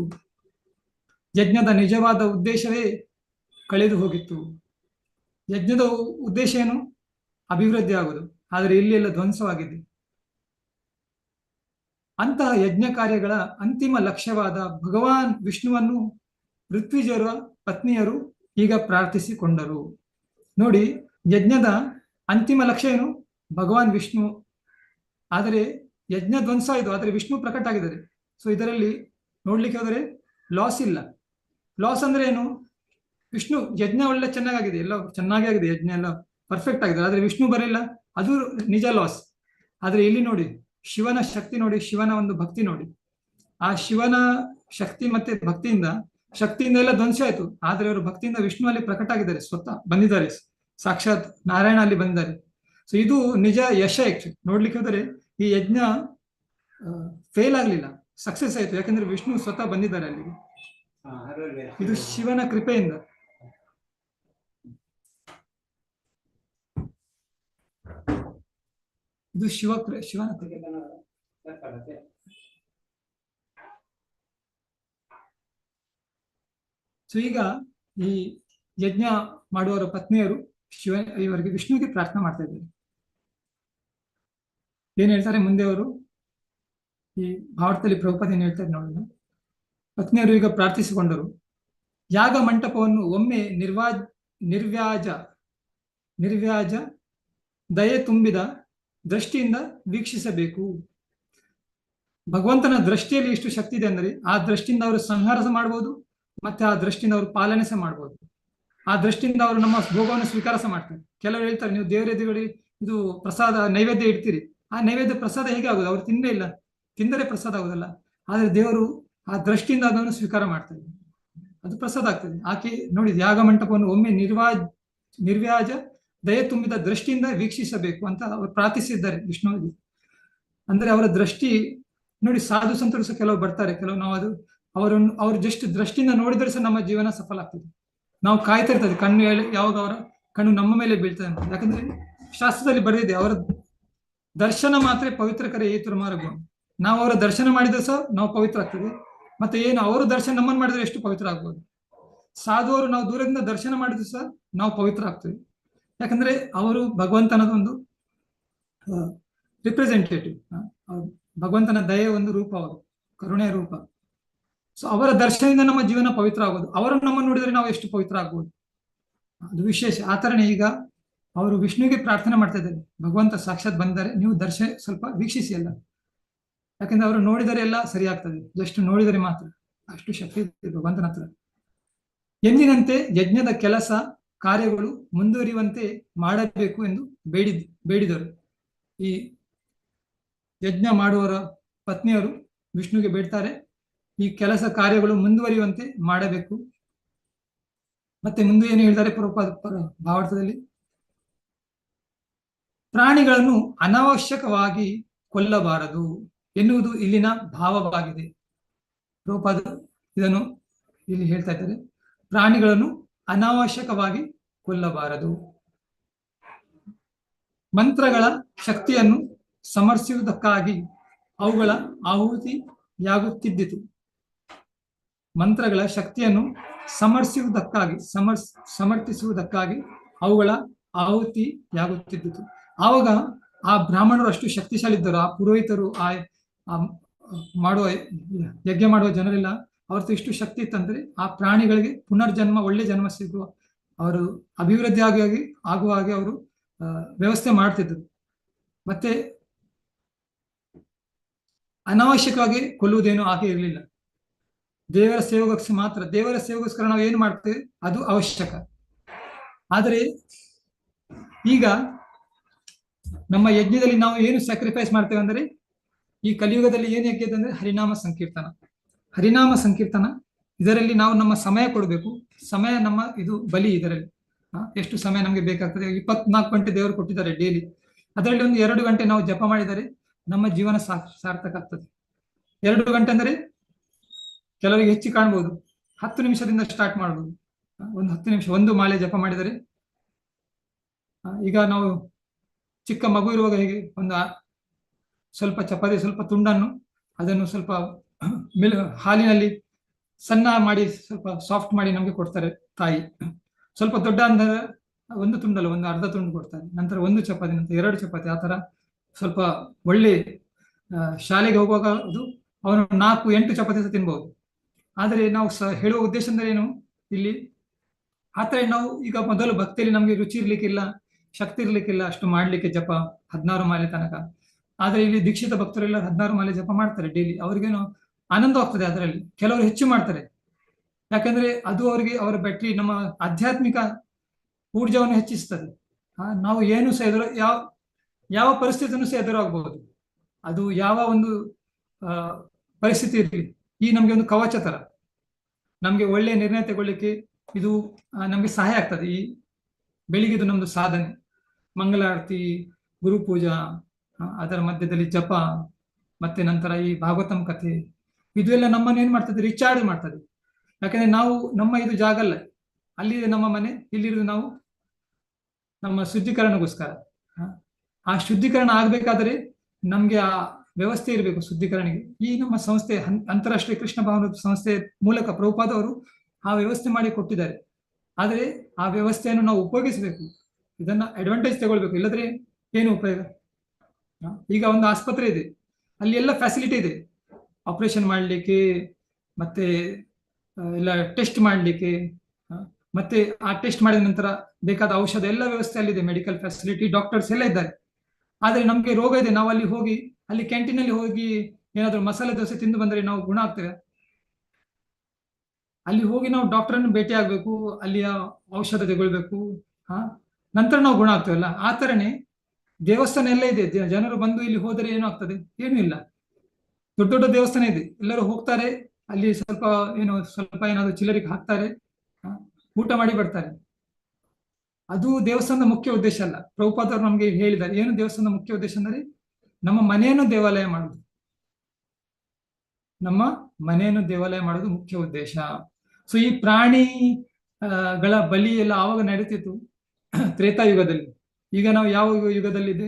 ಯಜ್ಞದ ನಿಜವಾದ ಉದ್ದೇಶವೇ ಕಳೆದು ಹೋಗಿತ್ತು. ಯಜ್ಞದ ಉದ್ದೇಶ ಏನು? ಅಭಿವೃದ್ಧಿ ಆಗುವುದು. ಆದರೆ ಇಲ್ಲಿ ಎಲ್ಲ ಧ್ವಂಸವಾಗಿದೆ. ಅಂತಹ ಯಜ್ಞ ಕಾರ್ಯಗಳ ಅಂತಿಮ ಲಕ್ಷ್ಯವಾದ ಭಗವಾನ್ ವಿಷ್ಣುವನ್ನು ಋತ್ವಿಜರ ಪತ್ನಿಯರು ಈಗ ಪ್ರಾರ್ಥಿಸಿಕೊಂಡರು. ನೋಡಿ, ಯಜ್ಞದ ಅಂತಿಮ ಲಕ್ಷ್ಯ ಏನು? ಭಗವಾನ್ ವಿಷ್ಣು. ಆದರೆ ಯಜ್ಞ ಧ್ವಂಸ ಇದು, ಆದರೆ ವಿಷ್ಣು ಪ್ರಕಟ ಆಗಿದ್ದಾರೆ. ಸೊ ಇದರಲ್ಲಿ ನೋಡ್ಲಿಕ್ಕೆ ಹೋದರೆ ಲಾಸ್ ಇಲ್ಲ. ಲಾಸ್ ಅಂದ್ರೆ ಏನು? ವಿಷ್ಣು ಯಜ್ಞ ಒಳ್ಳೆ ಚೆನ್ನಾಗಿದೆ, ಎಲ್ಲ ಚೆನ್ನಾಗಿ ಆಗಿದೆ, ಯಜ್ಞ ಎಲ್ಲ ಪರ್ಫೆಕ್ಟ್ ಆಗಿದೆ, ಆದರೆ ವಿಷ್ಣು ಬರಲಿಲ್ಲ, ಅದು ನಿಜ ಲಾಸ್. ಆದ್ರೆ ಇಲ್ಲಿ ನೋಡಿ, ಶಿವನ ಶಕ್ತಿ ನೋಡಿ, ಶಿವನ ಒಂದು ಭಕ್ತಿ ನೋಡಿ. ಆ ಶಿವನ ಶಕ್ತಿ ಮತ್ತೆ ಶಕ್ತಿಯಿಂದ ಎಲ್ಲ ಧ್ವಂಸ ಆಯ್ತು, ಆದ್ರೆ ಅವರು ಭಕ್ತಿಯಿಂದ ವಿಷ್ಣು ಅಲ್ಲಿ ಪ್ರಕಟ ಆಗಿದ್ದಾರೆ, ಸ್ವತಃ ಬಂದಿದ್ದಾರೆ, ಸಾಕ್ಷಾತ್ ನಾರಾಯಣ ಅಲ್ಲಿ ಬಂದಿದ್ದಾರೆ. ಸೊ ಇದು ನಿಜ ಯಶ. ಆಕ್ಚುಲಿ ನೋಡ್ಲಿಕ್ಕೆ ಹೋದರೆ ಈ ಯಜ್ಞ ಫೇಲ್ ಆಗ್ಲಿಲ್ಲ, ಸಕ್ಸಸ್ ಆಯ್ತು, ಯಾಕಂದ್ರೆ ವಿಷ್ಣು ಸ್ವತಃ ಬಂದಿದ್ದಾರೆ ಅಲ್ಲಿಗೆ. ಇದು ಶಿವನ ಕೃಪೆಯಿಂದ. ಇದು ಶಿವನ ಕೃಪೆ. ಸೊ ಈಗ ಈ ಯಜ್ಞ ಮಾಡುವವರ ಪತ್ನಿಯರು ಇವರಿಗೆ ವಿಷ್ಣುವಿಗೆ ಪ್ರಾರ್ಥನೆ ಮಾಡ್ತಾ ಇದ್ದಾರೆ. ಏನ್ ಹೇಳ್ತಾರೆ ಮುಂದೆ ಅವರು? ಈ ಭಾರತದಲ್ಲಿ ಪ್ರಭುಪಾದ ಏನ್ ಹೇಳ್ತಾರೆ ನೋಡೋಣ. ಪತ್ನಿಯರು ಈಗ ಪ್ರಾರ್ಥಿಸಿಕೊಂಡರು, ಯಾಗ ಮಂಟಪವನ್ನು ಒಮ್ಮೆ ನಿರ್ವ್ಯಾಜ ದಯೆ ತುಂಬಿದ ದೃಷ್ಟಿಯಿಂದ ವೀಕ್ಷಿಸಬೇಕು. ಭಗವಂತನ ದೃಷ್ಟಿಯಲ್ಲಿ ಇಷ್ಟು ಶಕ್ತಿ ಇದೆ ಅಂದರೆ ಆ ದೃಷ್ಟಿಯಿಂದ ಅವರು ಸಂಹಾರ ಮಾಡಬಹುದು, ಮತ್ತೆ ಆ ದೃಷ್ಟಿಯಿಂದ ಅವರು ಪಾಲನೆ ಸಹ ಮಾಡ್ಬೋದು. ಆ ದೃಷ್ಟಿಯಿಂದ ಅವರು ನಮ್ಮ ಭೋಗವನ್ನು ಸ್ವೀಕಾರ ಸಹ ಮಾಡ್ತಾರೆ. ಕೆಲವರು ಹೇಳ್ತಾರೆ, ನೀವು ದೇವರ ಎದುರುಗಡೆ ಇದು ಪ್ರಸಾದ ನೈವೇದ್ಯ ಇಡ್ತೀರಿ, ಆ ನೈವೇದ್ಯ ಪ್ರಸಾದ ಹೇಗೆ ಆಗುದು? ಅವ್ರು ತಿಂದೇ ಇಲ್ಲ, ತಿಂದರೆ ಪ್ರಸಾದ ಆಗುದಲ್ಲ. ಆದ್ರೆ ದೇವರು ಆ ದೃಷ್ಟಿಯಿಂದ ಅದನ್ನು ಸ್ವೀಕಾರ ಮಾಡ್ತಾರೆ, ಅದು ಪ್ರಸಾದ ಆಗ್ತದೆ. ಆಕೆ ನೋಡಿ, ಯಾಗ ಮಂಟಪವನ್ನು ಒಮ್ಮೆ ನಿರ್ವ್ಯಾಜ ದಯೆ ತುಂಬಿದ ದೃಷ್ಟಿಯಿಂದ ವೀಕ್ಷಿಸಬೇಕು ಅಂತ ಅವರು ಪ್ರಾರ್ಥಿಸಿದ್ದಾರೆ ವಿಷ್ಣುವಿಗೆ. ಅಂದ್ರೆ ಅವರ ದೃಷ್ಟಿ ನೋಡಿ, ಸಾಧು ಸಂತರು ಸಹ ಕೆಲವು ಬರ್ತಾರೆ, ಕೆಲವು ನಾವು ಅವ್ರ ಜಸ್ಟ್ ದೃಷ್ಟಿಯಿಂದ ನೋಡಿದ್ರೆ ಸಹ ನಮ್ಮ ಜೀವನ ಸಫಲ ಆಗ್ತದೆ. ನಾವು ಕಾಯ್ತಾ ಇರ್ತದೆ ಕಣ್ಣು ಯಾವಾಗ ಅವರ ಕಣ್ಣು ನಮ್ಮ ಮೇಲೆ ಬೀಳ್ತದೆ ಅಂತ. ಯಾಕಂದ್ರೆ ಶಾಸ್ತ್ರದಲ್ಲಿ ಬರೆದಿದೆ, ಅವರ ದರ್ಶನ ಮಾತ್ರ ಪವಿತ್ರಕರ ಏತುರ ಮಾರ್ಗ. ನಾವು ಅವರ ದರ್ಶನ ಮಾಡಿದ್ರೆ ಸಹ ನಾವು ಪವಿತ್ರ ಆಗ್ತದೆ. ಮತ್ತೆ ಏನು ಅವರು ದರ್ಶನ ನಮ್ಮನ್ನು ಮಾಡಿದ್ರೆ ಎಷ್ಟು ಪವಿತ್ರ ಆಗ್ಬೋದು. ಸಾಧುವರು ನಾವು ದೂರದಿಂದ ದರ್ಶನ ಮಾಡಿದ್ರು ಸಹ ನಾವು ಪವಿತ್ರ ಆಗ್ತೇವೆ. ಯಾಕಂದ್ರೆ ಅವರು ಭಗವಂತನದ ಒಂದು ರಿಪ್ರೆಸೆಂಟೇಟಿವ್, ಭಗವಂತನ ದಯೆಯ ಒಂದು ರೂಪ, ಅವರು ಕರುಣೆಯ ರೂಪ. ಸೊ ಅವರ ದರ್ಶನದಿಂದ ನಮ್ಮ ಜೀವನ ಪವಿತ್ರ ಆಗೋದು. ಅವರು ನಮ್ಮನ್ನು ನೋಡಿದ್ರೆ ನಾವು ಎಷ್ಟು ಪವಿತ್ರ ಆಗ್ಬೋದು, ಅದು ವಿಶೇಷ. ಆ ತರನೇ ಈಗ ಅವರು ವಿಷ್ಣುವಿಗೆ ಪ್ರಾರ್ಥನೆ ಮಾಡ್ತಾ ಇದ್ದಾರೆ, ಭಗವಂತ ಸಾಕ್ಷಾತ್ ಬಂದರೆ ನೀವು ದರ್ಶನ ಸ್ವಲ್ಪ ವೀಕ್ಷಿಸಿ ಎಲ್ಲ. ಯಾಕಂದ್ರೆ ಅವರು ನೋಡಿದರೆ ಎಲ್ಲ ಸರಿ ಆಗ್ತದೆ, ಜಸ್ಟ್ ನೋಡಿದರೆ ಮಾತ್ರ, ಅಷ್ಟು ಶಕ್ತಿ ಇದೆ ಭಗವಂತನ ಹತ್ರ. ಎಂದಿನಂತೆ ಯಜ್ಞದ ಕೆಲಸ ಕಾರ್ಯಗಳು ಮುಂದುವರಿಯುವಂತೆ ಮಾಡಬೇಕು ಎಂದು ಬೇಡಿದರು. ಈ ಯಜ್ಞ ಮಾಡುವವರ ಪತ್ನಿಯರು ವಿಷ್ಣುವಿಗೆ ಬೇಡ್ತಾರೆ, ಈ ಕೆಲಸ ಕಾರ್ಯಗಳು ಮುಂದುವರಿಯುವಂತೆ ಮಾಡಬೇಕು. ಮತ್ತೆ ಮುಂದೆ ಏನು ಹೇಳ್ತಾರೆ ಭಾವಾರ್ಥದಲ್ಲಿ? ಪ್ರಾಣಿಗಳನ್ನು ಅನಾವಶ್ಯಕವಾಗಿ ಕೊಲ್ಲಬಾರದು ಎನ್ನುವುದು ಇಲ್ಲಿನ ಭಾವವಾಗಿದೆ. ಪ್ರಭುಪಾದ ಇದನ್ನು ಇಲ್ಲಿ ಹೇಳ್ತಾ ಇದ್ದಾರೆ, ಪ್ರಾಣಿಗಳನ್ನು ಅನಾವಶ್ಯಕವಾಗಿ ಕೊಲ್ಲಬಾರದು. ಮಂತ್ರಗಳ ಶಕ್ತಿಯನ್ನು ಸಮರ್ಪಿಸುವುದಕ್ಕಾಗಿ ಅವುಗಳ ಆಹುತಿಯಾಗುತ್ತಿದ್ದಿತು. ಮಂತ್ರಗಳ ಶಕ್ತಿಯನ್ನು ಸಮರ್ಥಿಸುವುದಕ್ಕಾಗಿ ಅವುಗಳ ಆಹುತಿಯಾಗುತ್ತಿದ್ದಿತು. ಆವಾಗ ಆ ಬ್ರಾಹ್ಮಣರು ಅಷ್ಟು ಶಕ್ತಿಶಾಲಿ ಇದ್ದರು, ಆ ಪುರೋಹಿತರು, ಆ ಮಾಡುವ ಯಜ್ಞ ಮಾಡುವ ಜನರೆಲ್ಲ ಅವ್ರದ್ದು ಇಷ್ಟು ಶಕ್ತಿ ಇತ್ತಂದ್ರೆ ಆ ಪ್ರಾಣಿಗಳಿಗೆ ಪುನರ್ಜನ್ಮ, ಒಳ್ಳೆ ಜನ್ಮ ಸಿಗುವ, ಅವರು ಅಭಿವೃದ್ಧಿ ಆಗುವ ಹಾಗೆ ಅವರು ವ್ಯವಸ್ಥೆ ಮಾಡ್ತಿದ್ರು. ಮತ್ತೆ ಅನಾವಶ್ಯಕವಾಗಿ ಕೊಲ್ಲುವುದೇನು ಹಾಗೆ ಇರಲಿಲ್ಲ. ದೇವರ ಸೇವೆಗೋಸ್ಕರ ಮಾತ್ರ, ದೇವರ ಸೇವೆಗೋಸ್ಕರ ನಾವು ಏನು ಮಾಡ್ತೇವೆ ಅದು ಅವಶ್ಯಕ. ಆದರೆ ಈಗ ನಮ್ಮ ಯಜ್ಞದಲ್ಲಿ ನಾವು ಏನು ಸ್ಯಾಕ್ರಿಫೈಸ್ ಮಾಡ್ತೇವೆ ಅಂದ್ರೆ, ಈ ಕಲಿಯುಗದಲ್ಲಿ ಏನು ಯಜ್ಞ ಅಂದ್ರೆ ಹರಿನಾಮ ಸಂಕೀರ್ತನ. ಇದರಲ್ಲಿ ನಾವು ನಮ್ಮ ಸಮಯ ಕೊಡಬೇಕು. ಸಮಯ ನಮ್ಮ ಇದು ಬಲಿ. ಇದರಲ್ಲಿ ಎಷ್ಟು ಸಮಯ ನಮಗೆ ಬೇಕಾಗ್ತದೆ? 24 ಗಂಟೆ ದೇವರು ಕೊಟ್ಟಿದ್ದಾರೆ ಡೈಲಿ. ಅದರಲ್ಲಿ ಒಂದು 2 ಗಂಟೆ ನಾವು ಜಪ ಮಾಡಿದರೆ ನಮ್ಮ ಜೀವನ ಸಾರ್ಥಕ ಆಗ್ತದೆ. 2 ಗಂಟೆ ಅಂದ್ರೆ ಕೆಲವರಿಗೆ ಹೆಚ್ಚು ಕಾಣ್ಬೋದು, 10 ನಿಮಿಷದಿಂದ ಸ್ಟಾರ್ಟ್ ಮಾಡ್ಬೋದು. ಒಂದು 10 ನಿಮಿಷ ಒಂದು ಮಾಲೆ ಜಪ ಮಾಡಿದರೆ, ಈಗ ನಾವು ಚಿಕ್ಕ ಮಗು ಇರುವಾಗ ಹೇಗೆ ಒಂದು ಸ್ವಲ್ಪ ಚಪಾತಿ, ಸ್ವಲ್ಪ ತುಂಡನ್ನು ಅದನ್ನು ಸ್ವಲ್ಪ ಹಾಲಿನಲ್ಲಿ ಸಣ್ಣ ಮಾಡಿ ಸ್ವಲ್ಪ ಸಾಫ್ಟ್ ಮಾಡಿ ನಮಗೆ ಕೊಡ್ತಾರೆ ತಾಯಿ. ಸ್ವಲ್ಪ ದೊಡ್ಡ ಅಂದ್ರೆ ಒಂದು ತುಂಡಲ್ಲ, ಒಂದು ಅರ್ಧ ತುಂಡು ಕೊಡ್ತಾರೆ, ನಂತರ ಒಂದು ಚಪಾತಿ, ನಂತರ 2 ಚಪಾತಿ, ಆ ತರ ಸ್ವಲ್ಪ ಒಳ್ಳೆ ಶಾಲೆಗೆ ಹೋಗುವಾಗ ಅದು ಅವನು 4-8 ಚಪಾತಿ ಸಹ ತಿನ್ಬಹುದು. ಆದರೆ ನಾವು ಹೇಳುವ ಉದ್ದೇಶ ಅಂದ್ರೆ ಏನು ಇಲ್ಲಿ, ಆತರ ನಾವು ಈಗ ಮೊದಲು ಭಕ್ತಿಯಲ್ಲಿ ನಮ್ಗೆ ರುಚಿ ಇರ್ಲಿಕ್ಕಿಲ್ಲ, ಶಕ್ತಿ ಇರ್ಲಿಕ್ಕಿಲ್ಲ ಅಷ್ಟು ಮಾಡ್ಲಿಕ್ಕೆ ಜಪ 16 ಮಾಲೆ ತನಕ. ಆದ್ರೆ ಇಲ್ಲಿ ದೀಕ್ಷಿತ ಭಕ್ತರೆಲ್ಲ 16 ಮಾಲೆ ಜಪ ಮಾಡ್ತಾರೆ ಡೈಲಿ. ಅವ್ರಿಗೇನು ಆನಂದವಾಗ್ತದೆ ಅದರಲ್ಲಿ. ಕೆಲವರು ಹೆಚ್ಚು ಮಾಡ್ತಾರೆ, ಯಾಕಂದ್ರೆ ಅದು ಅವರಿಗೆ ಅವರ ಬ್ಯಾಟ್ರಿ, ನಮ್ಮ ಆಧ್ಯಾತ್ಮಿಕ ಊರ್ಜವನ್ನು ಹೆಚ್ಚಿಸ್ತದೆ. ನಾವು ಏನು ಸಹ ಯಾವ ಪರಿಸ್ಥಿತಿಯನ್ನು ಸಹ ಎದುರಾಗಬಹುದು. ಅದು ಯಾವ ಒಂದು ಪರಿಸ್ಥಿತಿ ಇರಲಿ, ಈ ನಮ್ಗೆ ಒಂದು ಕವಚ ತರ, ನಮ್ಗೆ ಒಳ್ಳೆಯ ನಿರ್ಣಯ ತಗೊಳ್ಳಿಕ್ಕೆ ಇದು ನಮ್ಗೆ ಸಹಾಯ ಆಗ್ತದೆ. ಈ ಬೆಳಿಗ್ಗೆದು ನಮ್ದು ಸಾಧನೆ, ಮಂಗಳಾರತಿ, ಗುರುಪೂಜಾ, ಅದರ ಮಧ್ಯದಲ್ಲಿ ಜಪ, ಮತ್ತೆ ನಂತರ ಈ ಭಾಗವತಂ ಕಥೆ, ಇದು ಎಲ್ಲ ನಮ್ಮನ್ನು ಏನ್ ಮಾಡ್ತದೆ, ರಿಚಾರ್ಜ್ ಮಾಡ್ತದೆ. ಯಾಕಂದ್ರೆ ನಾವು ನಮ್ಮ ಇದು ಜಾಗ ಅಲ್ಲ, ಅಲ್ಲಿದೆ ನಮ್ಮ ಮನೆ, ಇಲ್ಲಿರೋದು ನಾವು ನಮ್ಮ ಶುದ್ಧೀಕರಣಗೋಸ್ಕರ. ಆ ಶುದ್ಧೀಕರಣ ಆಗ್ಬೇಕಾದ್ರೆ ನಮ್ಗೆ ಆ ವ್ಯವಸ್ಥೆ ಇರಬೇಕು ಶುದ್ಧೀಕರಣಕ್ಕೆ. ಈ ನಮ್ಮ ಸಂಸ್ಥೆ ಅಂತಾರಾಷ್ಟ್ರೀಯ ಕೃಷ್ಣ ಭಾವನ ಸಂಸ್ಥೆ ಮೂಲಕ ಪ್ರಭುಪಾದವರು ಆ ವ್ಯವಸ್ಥೆ ಮಾಡಿ ಕೊಟ್ಟಿದ್ದಾರೆ. ಆದರೆ ಆ ವ್ಯವಸ್ಥೆಯನ್ನು ನಾವು ಉಪಯೋಗಿಸಬೇಕು, ಇದನ್ನ ಅಡ್ವಾಂಟೇಜ್ ತಗೊಳ್ಬೇಕು, ಇಲ್ಲದ್ರೆ ಏನು ಉಪಯೋಗ. ಈಗ ಒಂದು ಆಸ್ಪತ್ರೆ ಇದೆ, ಅಲ್ಲಿ ಎಲ್ಲ ಫ್ಯಾಸಿಲಿಟಿ ಇದೆ, ಆಪರೇಷನ್ ಮಾಡಲಿಕ್ಕೆ, ಮತ್ತೆ ಎಲ್ಲ ಟೆಸ್ಟ್ ಮಾಡಲಿಕ್ಕೆ, ಮತ್ತೆ ಆ ಟೆಸ್ಟ್ ಮಾಡಿದ ನಂತರ ಬೇಕಾದ ಔಷಧ ಎಲ್ಲ ವ್ಯವಸ್ಥೆ ಅಲ್ಲಿದೆ, ಮೆಡಿಕಲ್ ಫೆಸಿಲಿಟಿ, ಡಾಕ್ಟರ್ಸ್ ಎಲ್ಲ ಇದ್ದಾರೆ. ಆದ್ರೆ ನಮ್ಗೆ ರೋಗ ಇದೆ, ನಾವು ಅಲ್ಲಿ ಹೋಗಿ ಅಲ್ಲಿ ಕ್ಯಾಂಟೀನ್ ಅಲ್ಲಿ ಹೋಗಿ ಏನಾದ್ರು ಮಸಾಲೆ ದೋಸೆ ತಿಂದು ಬಂದ್ರೆ ನಾವು ಗುಣ ಆಗ್ತೇವೆ? ಅಲ್ಲಿ ಹೋಗಿ ನಾವು ಡಾಕ್ಟರ್ ಅನ್ನು ಭೇಟಿ ಆಗ್ಬೇಕು, ಅಲ್ಲಿಯ ಔಷಧ ತಗೊಳ್ಬೇಕು, ನಂತರ ನಾವು ಗುಣ ಆಗ್ತೇವಲ್ಲ. ಆ ತರನೇ ದೇವಸ್ಥಾನ ಎಲ್ಲ ಇದೆ, ಜನರು ಬಂದು ಇಲ್ಲಿ ಹೋದರೆ ಏನು ಆಗ್ತದೆ? ಏನೂ ಇಲ್ಲ. ದೊಡ್ಡ ದೊಡ್ಡ ದೇವಸ್ಥಾನ ಇದೆ, ಎಲ್ಲರೂ ಹೋಗ್ತಾರೆ, ಅಲ್ಲಿ ಸ್ವಲ್ಪ ಏನಾದ್ರು ಚಿಲ್ಲರಿಗೆ ಹಾಕ್ತಾರೆ, ಊಟ ಮಾಡಿ ಬರ್ತಾರೆ. ಅದು ದೇವಸ್ಥಾನದ ಮುಖ್ಯ ಉದ್ದೇಶ ಅಲ್ಲ. ಪ್ರಭುಪಾದವರು ನಮ್ಗೆ ಹೇಳಿದ್ದಾರೆ, ಏನು ದೇವಸ್ಥಾನದ ಮುಖ್ಯ ಉದ್ದೇಶ ಅಂದರೆ ನಮ್ಮ ಮನೆಯನ್ನು ದೇವಾಲಯ ಮಾಡುದು, ನಮ್ಮ ಮನೆಯನ್ನು ದೇವಾಲಯ ಮಾಡೋದು ಮುಖ್ಯ ಉದ್ದೇಶ. ಸೊ ಈ ಪ್ರಾಣಿಗಳ ಬಲಿ ಎಲ್ಲ ಆವಾಗ ನಡೀತಿತ್ತು ತ್ರೇತಾಯುಗದಲ್ಲಿ. ಈಗ ನಾವು ಯಾವ ಯುಗದಲ್ಲಿದೆ?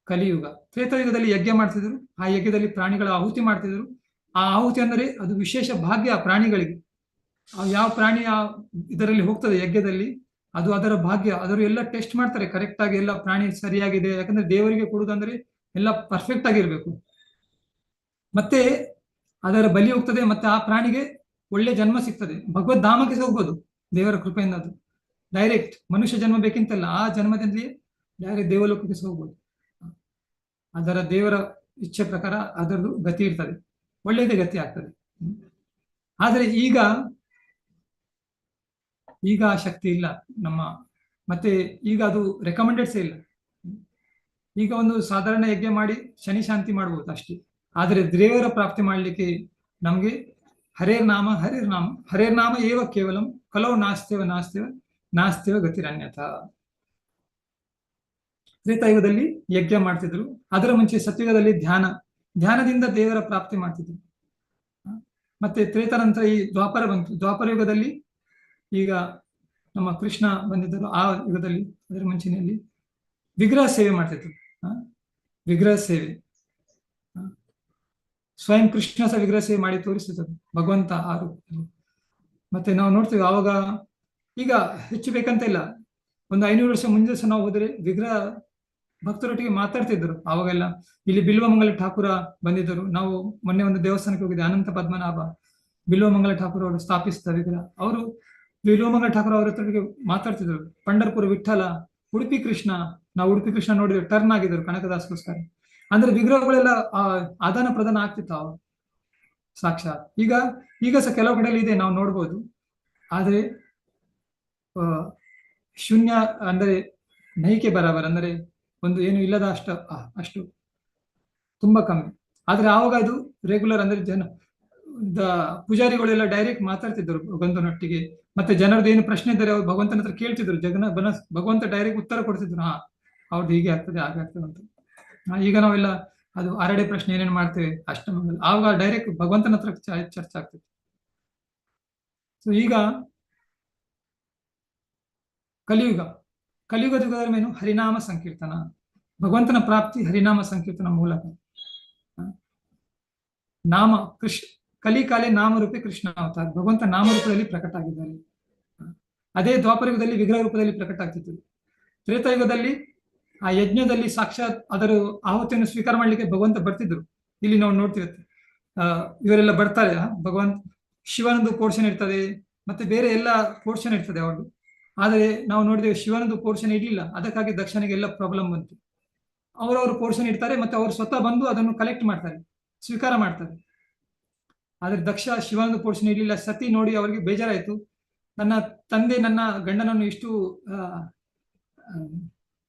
ಕಲಿಯುಗ. ತ್ರೇತಾಯುಗದಲ್ಲಿ ಯಜ್ಞ ಮಾಡ್ತಿದ್ರು, ಆ ಯಜ್ಞದಲ್ಲಿ ಪ್ರಾಣಿಗಳ ಆಹುತಿ ಮಾಡ್ತಿದ್ರು. ಆ ಆಹುತಿ ಅಂದರೆ ಅದು ವಿಶೇಷ ಭಾಗ್ಯ ಪ್ರಾಣಿಗಳಿಗೆ. ಯಾವ ಪ್ರಾಣಿ ಇದರಲ್ಲಿ ಹೋಗ್ತದೆ ಯಜ್ಞದಲ್ಲಿ, ಅದು ಅದರ ಭಾಗ್ಯ. ಅದರ ಎಲ್ಲ ಟೆಸ್ಟ್ ಮಾಡ್ತಾರೆ ಕರೆಕ್ಟ್ ಆಗಿ, ಎಲ್ಲ ಪ್ರಾಣಿ ಸರಿಯಾಗಿದೆ. ಯಾಕಂದ್ರೆ ದೇವರಿಗೆ ಕೊಡುವುದಂದ್ರೆ ಎಲ್ಲ ಪರ್ಫೆಕ್ಟ್ ಆಗಿರ್ಬೇಕು. ಮತ್ತೆ ಅದರ ಬಲಿ ಹೋಗ್ತದೆ, ಮತ್ತೆ ಆ ಪ್ರಾಣಿಗೆ ಒಳ್ಳೆ ಜನ್ಮ ಸಿಗ್ತದೆ, ಭಗವದ್ ಧಾಮಕ್ಕೆ ಹೋಗ್ಬೋದು ದೇವರ ಕೃಪೆಯಿಂದ. ಅದು ಡೈರೆಕ್ಟ್ ಮನುಷ್ಯ ಜನ್ಮ ಬೇಕಿಂತಲ್ಲ, ಆ ಜನ್ಮದಲ್ಲಿ ಡೈರೆಕ್ಟ್ ದೇವಲೋಕಕ್ಕೆ ಹೋಗ್ಬೋದು. ಅದರ ದೇವರ ಇಚ್ಛೆ ಪ್ರಕಾರ ಅದರದ್ದು ಗತಿ ಇರ್ತದೆ, ಒಳ್ಳೆಯದೇ ಗತಿ ಆಗ್ತದೆ. ಆದ್ರೆ ಈಗ ಆ ಶಕ್ತಿ ಇಲ್ಲ ನಮ್ಮ, ಮತ್ತೆ ಈಗ ಅದು ರೆಕಮೆಂಡೆಡ್ಸೇ ಇಲ್ಲ. ಈಗ ಒಂದು ಸಾಧಾರಣ ಯಜ್ಞ ಮಾಡಿ ಶನಿ ಶಾಂತಿ ಮಾಡ್ಬೋದು ಅಷ್ಟೇ. ಆದರೆ ದೇವರ ಪ್ರಾಪ್ತಿ ಮಾಡ್ಲಿಕ್ಕೆ ನಮ್ಗೆ ಹರೇರ್ನಾಮ ಹರೇರ್ನಾಮ ಹರೇರ್ನಾಮ ಏವ ಕೇವಲಂ ಕಲವು ನಾಸ್ತಿವ ಗತಿರನ್ಯಥ. ತ್ರೇತಾಯುಗದಲ್ಲಿ ಯಜ್ಞ ಮಾಡ್ತಿದ್ರು, ಅದರ ಮುಂಚೆ ಸತ್ಯುಗದಲ್ಲಿ ಧ್ಯಾನದಿಂದ ದೇವರ ಪ್ರಾಪ್ತಿ ಮಾಡ್ತಿದ್ರು. ಮತ್ತೆ ತ್ರೇತ ನಂತರ ಈ ದ್ವಾಪರ ಬಂತು. ದ್ವಾಪರ ಯುಗದಲ್ಲಿ ಈಗ ನಮ್ಮ ಕೃಷ್ಣ ಬಂದಿದ್ದರು. ಆ ಯುಗದಲ್ಲಿ ಅದರ ಮುಂಚಿನಲ್ಲಿ ವಿಗ್ರಹ ಸೇವೆ ಮಾಡ್ತಿದ್ರು. ವಿಗ್ರಹ ಸೇವೆ, ಸ್ವಯಂ ಕೃಷ್ಣ ಸಹ ವಿಗ್ರಹ ಸೇವೆ ಮಾಡಿ ತೋರಿಸ್ತಿದ್ರು ಭಗವಂತ ಆ ರೂಪದಲ್ಲಿ. ಮತ್ತೆ ನಾವು ನೋಡ್ತೀವಿ ಆವಾಗ, ಈಗ ಹೆಚ್ಚು ಬೇಕಂತ ಇಲ್ಲ, ಒಂದು 500 ವರ್ಷ ಮುಂಚೆ ಸಹ ನಾವು ಹೋದರೆ ವಿಗ್ರಹ ಭಕ್ತರೊಟ್ಟಿಗೆ ಮಾತಾಡ್ತಿದ್ರು. ಆವಾಗೆಲ್ಲ ಇಲ್ಲಿ ಬಿಲ್ವಮಂಗಲ ಠಾಕೂರ ಬಂದಿದ್ದರು. ನಾವು ಮೊನ್ನೆ ಒಂದು ದೇವಸ್ಥಾನಕ್ಕೆ ಹೋಗಿದ್ದೆ, ಅನಂತ ಪದ್ಮನಾಭ ಬಿಲ್ವಮಂಗಲ ಠಾಕೂರ್ ಅವರು ಸ್ಥಾಪಿಸಿದ ವಿಗ್ರಹ. ಅವರು ಬಿಲ್ವಮಂಗಲ ಠಾಕೂರ್ ಅವರ ಹತ್ರರಿಗೆ ಮಾತಾಡ್ತಿದ್ರು. ಪಂಡರ್ಪುರ ವಿಠಲ, ಉಡುಪಿ ಕೃಷ್ಣ, ನಾವು ಉಡುಪಿ ಕೃಷ್ಣ ನೋಡಿದ್ರೆ ಟರ್ನ್ ಆಗಿದ್ರು ಕನಕದಾಸಗೋಸ್ಕರ. ಅಂದ್ರೆ ವಿಗ್ರಹಗಳೆಲ್ಲ ಆದಾನ ಪ್ರದಾನ ಆಗ್ತಿತ್ತು ಅವಾಗ ಸಾಕ್ಷಾತ್. ಈಗ ಸಹ ಕೆಲವು ಕಡೆಯಲ್ಲಿ ಇದೆ, ನಾವು ನೋಡ್ಬೋದು. ಆದ್ರೆ ಶೂನ್ಯ ಅಂದ್ರೆ ನೈಕೆ ಬರಾಬರ್, ಅಂದ್ರೆ ಒಂದು ಏನು ಇಲ್ಲದ ಅಷ್ಟು ತುಂಬಾ ಕಮ್ಮಿ. ಆದ್ರೆ ಆವಾಗ ಅದು ರೆಗ್ಯುಲರ್, ಅಂದ್ರೆ ಪೂಜಾರಿಗಳೆಲ್ಲ ಡೈರೆಕ್ಟ್ ಮಾತಾಡ್ತಿದ್ರು ಭಗವಂತನೊಟ್ಟಿಗೆ. ಮತ್ತೆ ಜನರದ್ದು ಏನು ಪ್ರಶ್ನೆ ಇದ್ದಾರೆ ಅವ್ರು ಭಗವಂತನ ಹತ್ರ ಕೇಳ್ತಿದ್ರು. ಭಗವಂತ ಡೈರೆಕ್ಟ್ ಉತ್ತರ ಕೊಡ್ತಿದ್ರು, ಅವ್ರದ್ದು ಹೀಗೆ ಆಗ್ತದೆ ಹಾಗೆ ಆಗ್ತದೆ ಅಂತ. ಈಗ ನಾವೆಲ್ಲ ಅದು ಅರಡೆ ಪ್ರಶ್ನೆ ಏನೇನು ಮಾಡ್ತೇವೆ ಅಷ್ಟಮಂಗಲ, ಆವಾಗ ಡೈರೆಕ್ಟ್ ಭಗವಂತನ ಹತ್ರ ಚರ್ಚೆ ಆಗ್ತದೆ. ಸೊ ಈಗ ಕಲಿಯುಗದ ಯುಗದಲ್ಲಿ ಹರಿನಾಮ ಸಂಕೀರ್ತನ, ಭಗವಂತನ ಪ್ರಾಪ್ತಿ ಹರಿನಾಮ ಸಂಕೀರ್ತನ ಮೂಲಕ. ನಾಮ ಕಲಿಕಾಲೆ ನಾಮರೂಪಿ ಕೃಷ್ಣ ಅವತಾರ, ಭಗವಂತ ನಾಮರೂಪದಲ್ಲಿ ಪ್ರಕಟ ಆಗಿದ್ದಾರೆ. ಅದೇ ದ್ವಾಪರಯುಗದಲ್ಲಿ ವಿಗ್ರಹ ರೂಪದಲ್ಲಿ ಪ್ರಕಟ ಆಗ್ತಿತ್ತು. ತ್ರೇತಾಯುಗದಲ್ಲಿ ಆ ಯಜ್ಞದಲ್ಲಿ ಸಾಕ್ಷಾತ್ ಅದರ ಆಹುತಿಯನ್ನು ಸ್ವೀಕಾರ ಮಾಡ್ಲಿಕ್ಕೆ ಭಗವಂತ ಬರ್ತಿದ್ರು. ಇಲ್ಲಿ ನಾವು ನೋಡ್ತೀವಿ ಇವರೆಲ್ಲ ಬರ್ತಾರೆ. ಭಗವಂತ ಶಿವನದು ಪೋರ್ಷನ್ ಇರ್ತದೆ, ಮತ್ತೆ ಬೇರೆ ಎಲ್ಲ ಪೋರ್ಷನ್ ಇರ್ತದೆ ಅವ್ರದ್ದು. ಆದರೆ ನಾವು ನೋಡಿದ್ದೇವೆ ಶಿವನದು ಪೋರ್ಷನ್ ಇರ್ಲಿಲ್ಲ. ಅದಕ್ಕಾಗಿ ದಕ್ಷನಿಗೆ ಎಲ್ಲ ಪ್ರಾಬ್ಲಮ್ ಬಂತು. ಅವರವರು ಪೋರ್ಷನ್ ಇಡ್ತಾರೆ, ಮತ್ತೆ ಅವರು ಸ್ವತಃ ಬಂದು ಅದನ್ನು ಕಲೆಕ್ಟ್ ಮಾಡ್ತಾರೆ, ಸ್ವೀಕಾರ ಮಾಡ್ತಾರೆ. ಆದ್ರೆ ದಕ್ಷ ಶಿವನದು ಪೋರ್ಷನ್ ಇರ್ಲಿಲ್ಲ. ಸತಿ ನೋಡಿ ಅವರಿಗೆ ಬೇಜಾರಾಯ್ತು. ನನ್ನ ತಂದೆ ನನ್ನ ಗಂಡನನ್ನು ಇಷ್ಟು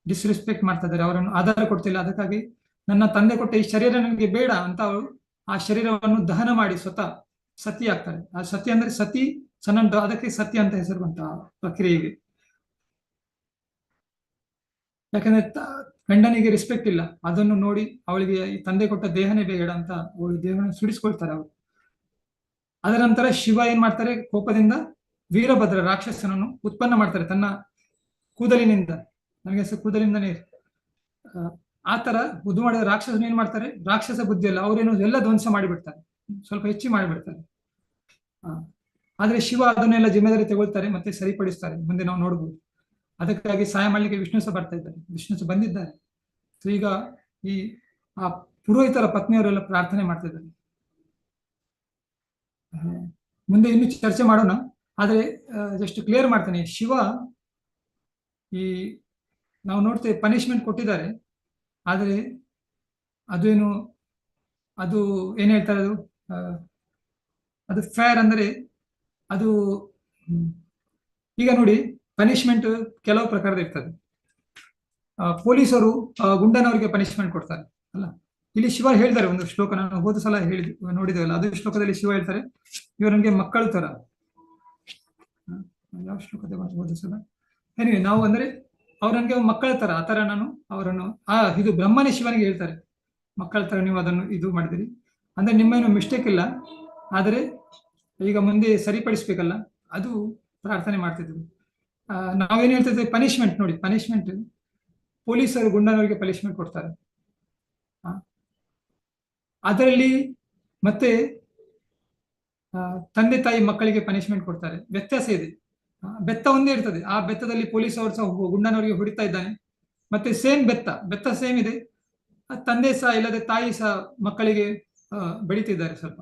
ಡಿಸ್ರೆಸ್ಪೆಕ್ಟ್ ಮಾಡ್ತಾ ಇದ್ದಾರೆ, ಅವರನ್ನು ಆಧಾರ ಕೊಡ್ತಿಲ್ಲ, ಅದಕ್ಕಾಗಿ ನನ್ನ ತಂದೆ ಕೊಟ್ಟ ಈ ಶರೀರ ನನಗೆ ಬೇಡ ಅಂತ ಅವರು ಆ ಶರೀರವನ್ನು ದಹನ ಮಾಡಿ ಸ್ವತಃ ಸತಿ ಆಗ್ತಾರೆ. ಆ ಸತಿ ಅಂದ್ರೆ ಸತಿ ಸಣ್ಣ, ಅದಕ್ಕೆ ಸತಿ ಅಂತ ಹೆಸರು ಬಂತ ಪ್ರಕ್ರಿಯೆಗೆ. ಯಾಕಂದ್ರೆ ಗಂಡನಿಗೆ ರೆಸ್ಪೆಕ್ಟ್ ಇಲ್ಲ, ಅದನ್ನು ನೋಡಿ ಅವಳಿಗೆ ಈ ತಂದೆ ಕೊಟ್ಟ ದೇಹನೇ ಬೇಡ ಅಂತ ಅವಳು ದೇಹವನ್ನು ಸುಡಿಸ್ಕೊಳ್ತಾರೆ ಅವರು. ಅದರ ನಂತರ ಶಿವ ಏನ್ ಮಾಡ್ತಾರೆ, ಕೋಪದಿಂದ ವೀರಭದ್ರ ರಾಕ್ಷಸನನ್ನು ಉತ್ಪನ್ನ ಮಾಡ್ತಾರೆ ತನ್ನ ಕೂದಲಿನಿಂದ. ನನಗೆ ಹೆಸರು ಕೂದಲಿಂದನೇ ಆ ತರ ಬುದ್ಧಿ ಮಾಡಿದ ರಾಕ್ಷಸನ ಏನ್ ಮಾಡ್ತಾರೆ, ರಾಕ್ಷಸ ಬುದ್ಧಿಯಲ್ಲ, ಅವರೇನು ಎಲ್ಲ ಧ್ವಂಸ ಮಾಡಿಬಿಡ್ತಾರೆ, ಸ್ವಲ್ಪ ಹೆಚ್ಚು ಮಾಡಿಬಿಡ್ತಾರೆ. ಆದ್ರೆ ಶಿವ ಅದನ್ನೆಲ್ಲ ಜಿಮ್ಮೆದಾರಿ ತಗೊಳ್ತಾರೆ, ಮತ್ತೆ ಸರಿಪಡಿಸ್ತಾರೆ. ಮುಂದೆ ನಾವು ನೋಡ್ಬೋದು. ಅದಕ್ಕಾಗಿ ಸಹಾಯ ಮಾಡ್ಲಿಕ್ಕೆ ವಿಷ್ಣು ಸಹ ಬರ್ತಾ ಇದ್ದಾರೆ, ವಿಷ್ಣು ಸಹ ಬಂದಿದ್ದಾರೆ. ಸೊ ಈಗ ಈ ಆ ಪುರೋಹಿತರ ಪತ್ನಿಯವರೆಲ್ಲ ಪ್ರಾರ್ಥನೆ ಮಾಡ್ತಾ ಇದ್ದಾರೆ. ಮುಂದೆ ಇನ್ನು ಚರ್ಚೆ ಮಾಡೋಣ. ಆದ್ರೆ ಜಸ್ಟ್ ಕ್ಲಿಯರ್ ಮಾಡ್ತೇನೆ, ಶಿವ ಈ ನಾವು ನೋಡ್ತೇವೆ ಪನಿಷ್ಮೆಂಟ್ ಕೊಟ್ಟಿದ್ದಾರೆ. ಆದರೆ ಅದೇನು ಅದು ಏನ್ ಹೇಳ್ತಾರೆ, ಅದು ಫೇರ್ ಅಂದ್ರೆ ಅದು ಈಗ ನೋಡಿ ಪನಿಷ್ಮೆಂಟ್ ಕೆಲವು ಪ್ರಕಾರದ ಇರ್ತದೆ. ಪೊಲೀಸರು ಗುಂಡನವರಿಗೆ ಪನಿಷ್ಮೆಂಟ್ ಕೊಡ್ತಾರೆ ಅಲ್ಲ. ಇಲ್ಲಿ ಶಿವ ಹೇಳ್ತಾರೆ ಒಂದು ಶ್ಲೋಕ, ನಾನು ಹೋದ ಸಲ ನೋಡಿದೇವಲ್ಲ, ಅದು ಶ್ಲೋಕದಲ್ಲಿ ಶಿವ ಹೇಳ್ತಾರೆ, ಇವರಿಗೆ ಮಕ್ಕಳು ತರ. ಯಾವ ಶ್ಲೋಕದ ಹೋದ ಸಲ ಏನಿವೆ ನಾವು ಅಂದ್ರೆ ಅವ್ರು ನನಗೆ ಮಕ್ಕಳ ತರ, ಆ ತರ ನಾನು ಅವರನ್ನು ಇದು ಬ್ರಹ್ಮನೇ ಶಿವನಿಗೆ ಹೇಳ್ತಾರೆ, ಮಕ್ಕಳ ತರ ನೀವು ಅದನ್ನು ಇದು ಮಾಡಿದಿರಿ ಅಂದ್ರೆ ನಿಮ್ಮೇನು ಮಿಸ್ಟೇಕ್ ಇಲ್ಲ, ಆದರೆ ಈಗ ಮುಂದೆ ಸರಿಪಡಿಸ್ಬೇಕಲ್ಲ, ಅದು ಪ್ರಾರ್ಥನೆ ಮಾಡ್ತಿದ್ರು. ನಾವೇನ್ ಹೇಳ್ತಿದ್ವಿ, ಪನಿಷ್ಮೆಂಟ್ ನೋಡಿ, ಪನಿಷ್ಮೆಂಟ್ ಪೊಲೀಸರು ಗುಂಡನವರಿಗೆ ಪನಿಷ್ಮೆಂಟ್ ಕೊಡ್ತಾರೆ. ಅದರಲ್ಲಿ ಮತ್ತೆ ತಂದೆ ತಾಯಿ ಮಕ್ಕಳಿಗೆ ಪನಿಷ್ಮೆಂಟ್ ಕೊಡ್ತಾರೆ. ವ್ಯತ್ಯಾಸ ಇದೆ. ಬೆತ್ತ ಒಂದೇ ಇರ್ತದೆ, ಆ ಬೆತ್ತದಲ್ಲಿ ಪೊಲೀಸ್ ಅವರು ಸಹ ಗುಂಡನವರಿಗೆ ಹೊಡಿತಾ ಇದ್ದಾನೆ, ಮತ್ತೆ ಸೇಮ್ ಬೆತ್ತ ಸೇಮ್ ಇದೆ. ತಂದೆ ಸಹ ಇಲ್ಲದೆ ತಾಯಿ ಸಹ ಮಕ್ಕಳಿಗೆ ಬೆಳೀತಿದ್ದಾರೆ. ಸ್ವಲ್ಪ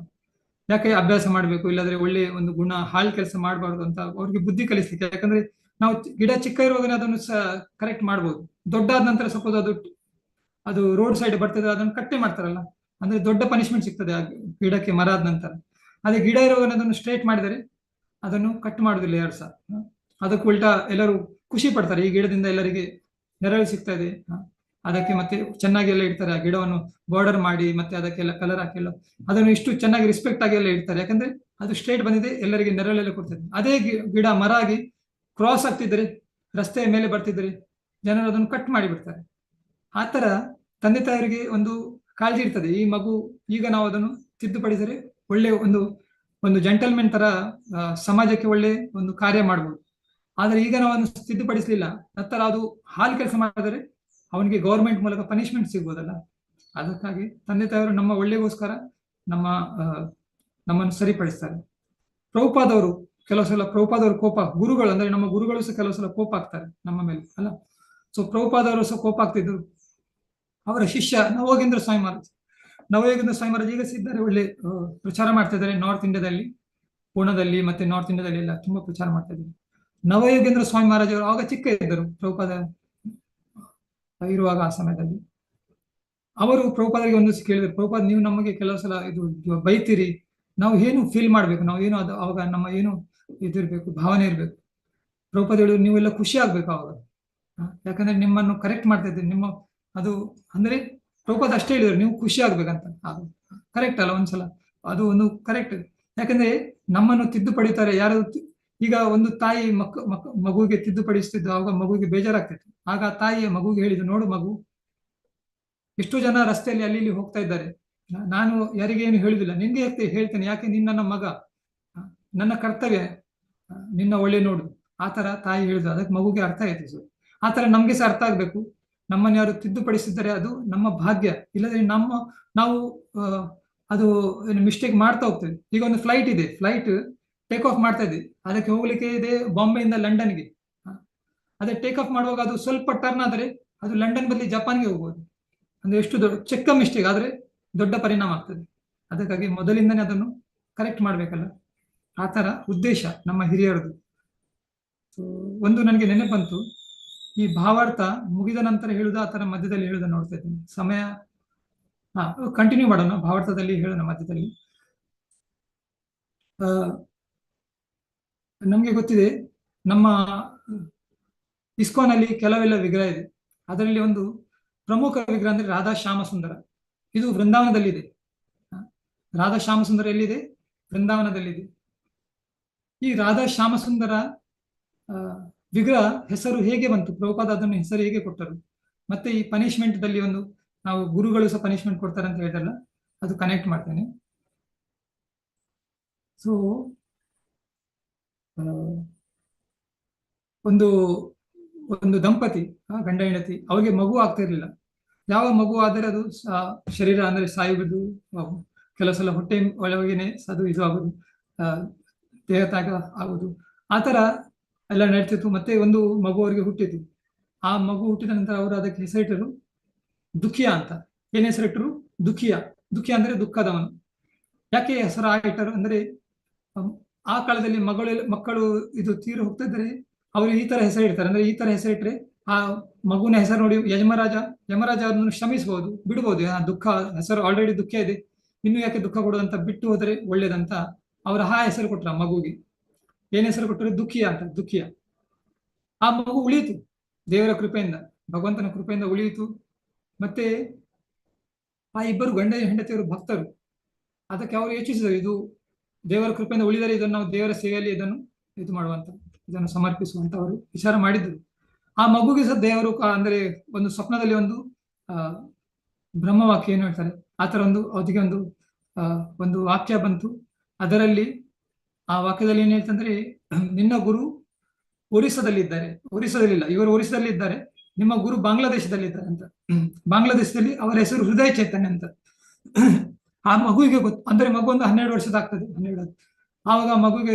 ಯಾಕೆ ಅಭ್ಯಾಸ ಮಾಡ್ಬೇಕು, ಇಲ್ಲಾದ್ರೆ ಒಳ್ಳೆ ಒಂದು ಗುಣ ಹಾಳು ಕೆಲಸ ಮಾಡಬಾರ್ದು ಅಂತ ಅವ್ರಿಗೆ ಬುದ್ಧಿ ಕಲಿಸ್ಲಿಕ್ಕೆ. ಯಾಕಂದ್ರೆ ನಾವು ಗಿಡ ಚಿಕ್ಕ ಇರುವಾಗ ಅದನ್ನು ಕರೆಕ್ಟ್ ಮಾಡ್ಬೋದು, ದೊಡ್ಡಾದ ನಂತರ ಸಪೋಸ್ ಅದು ರೋಡ್ ಸೈಡ್ ಬರ್ತದೆ, ಅದನ್ನು ಕಟ್ಟೆ ಮಾಡ್ತಾರಲ್ಲ, ಅಂದ್ರೆ ದೊಡ್ಡ ಪನಿಷ್ಮೆಂಟ್ ಸಿಗ್ತದೆ ಆ ಗಿಡಕ್ಕೆ ಮರ ಆದ ನಂತರ. ಅದೇ ಗಿಡ ಇರುವಾಗ ಅದನ್ನು ಸ್ಟ್ರೇಟ್ ಮಾಡಿದರೆ ಅದನ್ನು ಕಟ್ ಮಾಡುದಿಲ್ಲ ಯಾರು ಸಹ. ಅದಕ್ಕೆ ಉಲ್ಟಾ ಎಲ್ಲರೂ ಖುಷಿ ಪಡ್ತಾರೆ, ಈ ಗಿಡದಿಂದ ಎಲ್ಲರಿಗೆ ನೆರಳು ಸಿಗ್ತಾ ಇದೆ, ಅದಕ್ಕೆ ಮತ್ತೆ ಚೆನ್ನಾಗಿ ಎಲ್ಲ ಇಡ್ತಾರೆ. ಆ ಗಿಡವನ್ನು ಬಾರ್ಡರ್ ಮಾಡಿ ಮತ್ತೆ ಅದಕ್ಕೆಲ್ಲ ಕಲರ್ ಹಾಕಿಲ್ಲ, ಅದನ್ನು ಇಷ್ಟು ಚೆನ್ನಾಗಿ ರೆಸ್ಪೆಕ್ಟ್ ಆಗಿ ಎಲ್ಲ ಇಡ್ತಾರೆ. ಯಾಕಂದ್ರೆ ಅದು ಸ್ಟ್ರೇಟ್ ಬಂದಿದೆ, ಎಲ್ಲರಿಗೆ ನೆರಳೆಲ್ಲ ಕೊಡ್ತದೆ. ಅದೇ ಗಿಡ ಮರ ಆಗಿ ಕ್ರಾಸ್ ಆಗ್ತಿದ್ರೆ, ರಸ್ತೆಯ ಮೇಲೆ ಬರ್ತಿದ್ರೆ ಜನರು ಅದನ್ನು ಕಟ್ ಮಾಡಿ ಬಿಡ್ತಾರೆ. ಆ ತರ ತಂದೆ ತಾಯಿಯವರಿಗೆ ಒಂದು ಕಾಳಜಿ ಇರ್ತದೆ, ಈ ಮಗು ಈಗ ನಾವು ಅದನ್ನು ತಿದ್ದುಪಡಿಸಿದರೆ ಒಳ್ಳೆ ಒಂದು ಜೆಂಟಲ್ಮೆನ್ ತರ ಸಮಾಜಕ್ಕೆ ಒಳ್ಳೆ ಒಂದು ಕಾರ್ಯ ಮಾಡ್ಬೋದು. ಆದ್ರೆ ಈಗ ನಾವು ಅದನ್ನು ತಿದ್ದುಪಡಿಸಲಿಲ್ಲ, ನಂತರ ಅದು ಹಾಲು ಕೆಲಸ ಮಾಡಿದರೆ ಅವನಿಗೆ ಗೌರ್ಮೆಂಟ್ ಮೂಲಕ ಪನಿಷ್ಮೆಂಟ್ ಸಿಗ್ಬೋದಲ್ಲ. ಅದಕ್ಕಾಗಿ ತಂದೆ ತಾಯಿಯವರು ನಮ್ಮ ಒಳ್ಳೆಗೋಸ್ಕರ ನಮ್ಮನ್ನು ಸರಿಪಡಿಸ್ತಾರೆ. ಪ್ರಭುಪಾದವರು ಕೆಲವು ಸಲ ಕೋಪ, ಗುರುಗಳು ಅಂದ್ರೆ ನಮ್ಮ ಗುರುಗಳು ಸಹ ಕೆಲವು ಸಲ ಕೋಪ ಆಗ್ತಾರೆ ನಮ್ಮ ಮೇಲೆ ಅಲ್ಲ. ಸೊ ಪ್ರಭುಪಾದವರು ಸಹ ಕೋಪ ಆಗ್ತಿದ್ರು. ಅವರ ಶಿಷ್ಯ ನವಯೋಗೇಂದ್ರ ಸ್ವಾಮಿ ಮಹಾರಾಜ್ ಈಗ ಇದ್ದಾರೆ, ಒಳ್ಳೆ ಪ್ರಚಾರ ಮಾಡ್ತಾ ಇದ್ದಾರೆ ನಾರ್ತ್ ಇಂಡಿಯಾದಲ್ಲಿ, ಪೂರ್ಣದಲ್ಲಿ ಮತ್ತೆ ನಾರ್ತ್ ಇಂಡಿಯಾದಲ್ಲಿ ಎಲ್ಲ ತುಂಬಾ ಪ್ರಚಾರ ಮಾಡ್ತಾ ಇದ್ದಾರೆ. ನವಯೋಗೇಂದ್ರ ಸ್ವಾಮಿ ಮಹಾರಾಜ್ ಅವರು ಆಗ ಚಿಕ್ಕ ಇದ್ದರು, ಪ್ರಭುಪಾದ ಇರುವಾಗ. ಆ ಸಮಯದಲ್ಲಿ ಅವರು ಪ್ರಭುಪಾದರಿಗೆ ಒಂದು ಕೇಳಿದ್ರು, ಪ್ರಭುಪಾದ ನೀವು ನಮಗೆ ಕೆಲವು ಸಲ ಇದು ಬೈತೀರಿ, ನಾವು ಏನು ಫೀಲ್ ಮಾಡ್ಬೇಕು, ನಾವು ಏನು ಅದು ಅವಾಗ ನಮ್ಮ ಏನು ಇದಿರ್ಬೇಕು, ಭಾವನೆ ಇರ್ಬೇಕು. ಪ್ರಭುಪಾದ ಹೇಳಿದ್ರು, ನೀವೆಲ್ಲ ಖುಷಿ ಆಗ್ಬೇಕು ಅವಾಗ, ಯಾಕಂದ್ರೆ ನಿಮ್ಮನ್ನು ಕರೆಕ್ಟ್ ಮಾಡ್ತಾ ಇದ್ದೀನಿ, ನಿಮ್ಮ ಅದು ಅಂದ್ರೆ ಪ್ರಭುಪಾದ ಅಷ್ಟೇ ಹೇಳಿದ್ರು, ನೀವು ಖುಷಿ ಆಗ್ಬೇಕಂತ. ಅದು ಕರೆಕ್ಟ್ ಅಲ್ಲ ಒಂದ್ಸಲ, ಅದು ಒಂದು ಕರೆಕ್ಟ್. ಯಾಕಂದ್ರೆ ನಮ್ಮನ್ನು ತಿದ್ದುಪಡಿತಾರೆ ಯಾರು. ಈಗ ಒಂದು ತಾಯಿ ಮಗುವಿಗೆ ತಿದ್ದುಪಡಿಸ್ತಿದ್ದು, ಆವಾಗ ಮಗುವಿಗೆ ಬೇಜಾರಾಗ್ತಿತ್ತು. ಆಗ ಆ ತಾಯಿಯ ಮಗುಗೆ ಹೇಳಿದ್ರು, ನೋಡು ಮಗು, ಎಷ್ಟೋ ಜನ ರಸ್ತೆಯಲ್ಲಿ ಅಲ್ಲಿ ಇಲ್ಲಿ ಹೋಗ್ತಾ ಇದ್ದಾರೆ, ನಾನು ಯಾರಿಗೇನು ಹೇಳುದಿಲ್ಲ, ನಿನ್ಗೆ ಹೇಳ್ತೇನೆ, ಯಾಕೆ ನೀನ್ ನನ್ನ ಮಗ, ನನ್ನ ಕರ್ತವ್ಯ ನಿನ್ನ ಒಳ್ಳೆ ನೋಡು. ಆ ತರ ತಾಯಿ ಹೇಳಿದ್ರು, ಅದಕ್ಕೆ ಮಗುಗೆ ಅರ್ಥ ಆಯ್ತು. ಸರ್ ಆ ತರ ನಮ್ಗೆ ಸಹ ಅರ್ಥ ಆಗ್ಬೇಕು, ನಮ್ಮನ್ನು ಯಾರು ತಿದ್ದುಪಡಿಸಿದ್ದಾರೆ ಅದು ನಮ್ಮ ಭಾಗ್ಯ, ಇಲ್ಲದ್ರೆ ನಾವು ಅದು ಮಿಸ್ಟೇಕ್ ಮಾಡ್ತಾ ಹೋಗ್ತೇವೆ. ಈಗ ಒಂದು ಫ್ಲೈಟ್ ಇದೆ, ಫ್ಲೈಟ್ ಟೇಕ್ ಆಫ್ ಮಾಡ್ತಾ ಇದ್ವಿ. ಅದಕ್ಕೆ ಹೋಗ್ಲಿಕ್ಕೆ ಇದೆ ಬಾಂಬೆಯಿಂದ ಲಂಡನ್ಗೆ. ಅದೇ ಟೇಕ್ ಆಫ್ ಮಾಡುವಾಗ ಅದು ಸ್ವಲ್ಪ ಟರ್ನ್ ಆದರೆ ಅದು ಲಂಡನ್ ಬದಲಿ ಜಪಾನ್ಗೆ ಹೋಗ್ಬೋದು. ಅಂದ್ರೆ ಎಷ್ಟು ದೊಡ್ಡ ಚಿಕ್ಕ ಮಿಸ್ಟೇಕ್ ಆದ್ರೆ ದೊಡ್ಡ ಪರಿಣಾಮ ಆಗ್ತದೆ. ಅದಕ್ಕಾಗಿ ಮೊದಲಿಂದನೇ ಅದನ್ನು ಕರೆಕ್ಟ್ ಮಾಡ್ಬೇಕಲ್ಲ. ಆ ತರ ಉದ್ದೇಶ ನಮ್ಮ ಹಿರಿಯರದು. ಒಂದು ನನಗೆ ನೆನಪು ಬಂತು, ಈ ಭಾವಾರ್ಥ ಮುಗಿದ ನಂತರ ಹೇಳುದ ಅಥವಾ ಮಧ್ಯದಲ್ಲಿ ಹೇಳುದ ನೋಡ್ತಾ ಇದ್ದೀನಿ. ಸಮಯ ಕಂಟಿನ್ಯೂ ಮಾಡೋಣ. ಭಾವಾರ್ಥದಲ್ಲಿ ಹೇಳೋಣ ಮಧ್ಯದಲ್ಲಿ. ನಮ್ಗೆ ಗೊತ್ತಿದೆ ನಮ್ಮ ಇಸ್ಕಾನ್ ಅಲ್ಲಿ ಕೆಲವೆಲ್ಲ ವಿಗ್ರಹ ಇದೆ. ಅದರಲ್ಲಿ ಒಂದು ಪ್ರಮುಖ ವಿಗ್ರಹ ಅಂದ್ರೆ ರಾಧಾ ಶ್ಯಾಮ ಸುಂದರ. ಇದು ವೃಂದಾವನದಲ್ಲಿದೆ. ರಾಧಾ ಶ್ಯಾಮ ಸುಂದರ ಎಲ್ಲಿದೆ? ವೃಂದಾವನದಲ್ಲಿದೆ. ಈ ರಾಧಾ ಶ್ಯಾಮ ಸುಂದರ ವಿಗ್ರಹ ಹೆಸರು ಹೇಗೆ ಬಂತು? ಪ್ರಭುಪಾದ ಅದನ್ನು ಹೆಸರು ಹೇಗೆ ಕೊಟ್ಟರು? ಮತ್ತೆ ಈ ಪನಿಷ್ಮೆಂಟ್ ದಲ್ಲಿ ಒಂದು ನಾವು ಗುರುಗಳು ಸಹ ಪನಿಷ್ಮೆಂಟ್ ಕೊಡ್ತಾರೆ ಅಂತ ಹೇಳಿದಲ್ಲ, ಅದು ಕನೆಕ್ಟ್ ಮಾಡ್ತೇನೆ. ಸೊ ಒಂದು ಒಂದು ದಂಪತಿ, ಗಂಡ ಹೆಂಡತಿ, ಅವ್ರಿಗೆ ಮಗು ಆಗ್ತಾ ಇರ್ಲಿಲ್ಲ. ಯಾವ ಮಗು ಆದರೆ ಅದು ಶರೀರ ಅಂದ್ರೆ ಸಾಯುವುದು, ಕೆಲವು ಸಲ ಹೊಟ್ಟೆ ಒಳಗೇನೆ ಅದು ಇದು ಆಗುದು, ದೇಹ ತ್ಯಾಗ ಆಗುದು, ಆ ತರ ಎಲ್ಲ ನಡೀತಿತ್ತು. ಮತ್ತೆ ಒಂದು ಮಗು ಅವರಿಗೆ ಹುಟ್ಟಿತು. ಆ ಮಗು ಹುಟ್ಟಿದ ನಂತರ ಅವರು ಅದಕ್ಕೆ ಹೆಸರಿಟ್ಟರು ದುಃಖಿಯ ಅಂತ. ಏನ್ ಹೆಸರಿಟ್ಟರು? ದುಃಖಿಯ. ದುಃಖಿಯ ಅಂದ್ರೆ ದುಃಖದವನು. ಯಾಕೆ ಹೆಸರು ಇಟ್ಟರು ಅಂದ್ರೆ, ಆ ಕಾಲದಲ್ಲಿ ಮಕ್ಕಳು ಇದು ತೀರು ಹೋಗ್ತಾ ಇದ್ರೆ ಅವರು ಈ ತರ ಹೆಸರಿಡ್ತಾರೆ. ಅಂದ್ರೆ ಈ ತರ ಹೆಸರಿಟ್ರೆ ಆ ಮಗುವಿನ ಹೆಸರು ನೋಡಿ ಯಮರಾಜ ಅವರನ್ನು ಶ್ರಮಿಸಬಹುದು, ಬಿಡ್ಬೋದು. ದುಃಖ ಹೆಸರು ಆಲ್ರೆಡಿ ದುಃಖ ಇದೆ, ಇನ್ನು ಯಾಕೆ ದುಃಖ ಕೊಡೋದಂತ ಬಿಟ್ಟು ಹೋದ್ರೆ ಒಳ್ಳೇದಂತ ಅವರ ಹೆಸರು ಕೊಟ್ರ ಮಗುಗೆ. ಏನ್ ಹೆಸರು ಕೊಟ್ಟರು? ದುಃಖಿಯ ಅಂತ. ದುಃಖಿಯ. ಆ ಮಗು ಉಳಿಯಿತು ದೇವರ ಕೃಪೆಯಿಂದ, ಭಗವಂತನ ಕೃಪೆಯಿಂದ ಉಳಿಯಿತು. ಮತ್ತೆ ಆ ಇಬ್ಬರು ಗಂಡ ಹೆಂಡತಿಯವರು ಭಕ್ತರು. ಅದಕ್ಕೆ ಅವರು ಯೋಚಿಸಿದರು, ಇದು ದೇವರ ಕೃಪೆಯಿಂದ ಉಳಿದರೆ ಇದನ್ನು ನಾವು ದೇವರ ಸೇವೆಯಲ್ಲಿ ಇದನ್ನು ಇದು ಮಾಡುವಂತ, ಇದನ್ನು ಸಮರ್ಪಿಸುವಂತ ಅವರು ವಿಚಾರ ಮಾಡಿದ್ರು. ಆ ಮಗುಗೆ ಸಹ ದೇವರು ಅಂದ್ರೆ ಒಂದು ಸ್ವಪ್ನದಲ್ಲಿ ಒಂದು ಬ್ರಹ್ಮವಾಕ್ಯ ಏನು ಹೇಳ್ತಾರೆ ಆ ತರ ಅದಕ್ಕೆ ಒಂದು ವಾಕ್ಯ ಬಂತು. ಅದರಲ್ಲಿ ಆ ವಾಕ್ಯದಲ್ಲಿ ಏನ್ ಹೇಳ್ತಂದ್ರೆ, ನಿನ್ನ ಗುರು ಒರಿಸ್ಸಾದಲ್ಲಿದ್ದಾರೆ. ಒರಿಸ್ಸಾದಲ್ಲಿಲ್ಲ, ಇವರು ಒರಿಸ್ಸಾದಲ್ಲಿ ಇದ್ದಾರೆ. ನಿಮ್ಮ ಗುರು ಬಾಂಗ್ಲಾದೇಶದಲ್ಲಿ ಇದ್ದಾರೆ ಅಂತ. ಬಾಂಗ್ಲಾದೇಶದಲ್ಲಿ ಅವರ ಹೆಸರು ಹೃದಯ ಚೈತನ್ಯ ಅಂತ. ಆ ಮಗುವಿಗೆ ಗೊತ್ತು. ಅಂದ್ರೆ ಮಗು ಒಂದು 12 ವರ್ಷದ ಆಗ್ತದೆ, 12. ಆವಾಗ ಮಗುಗೆ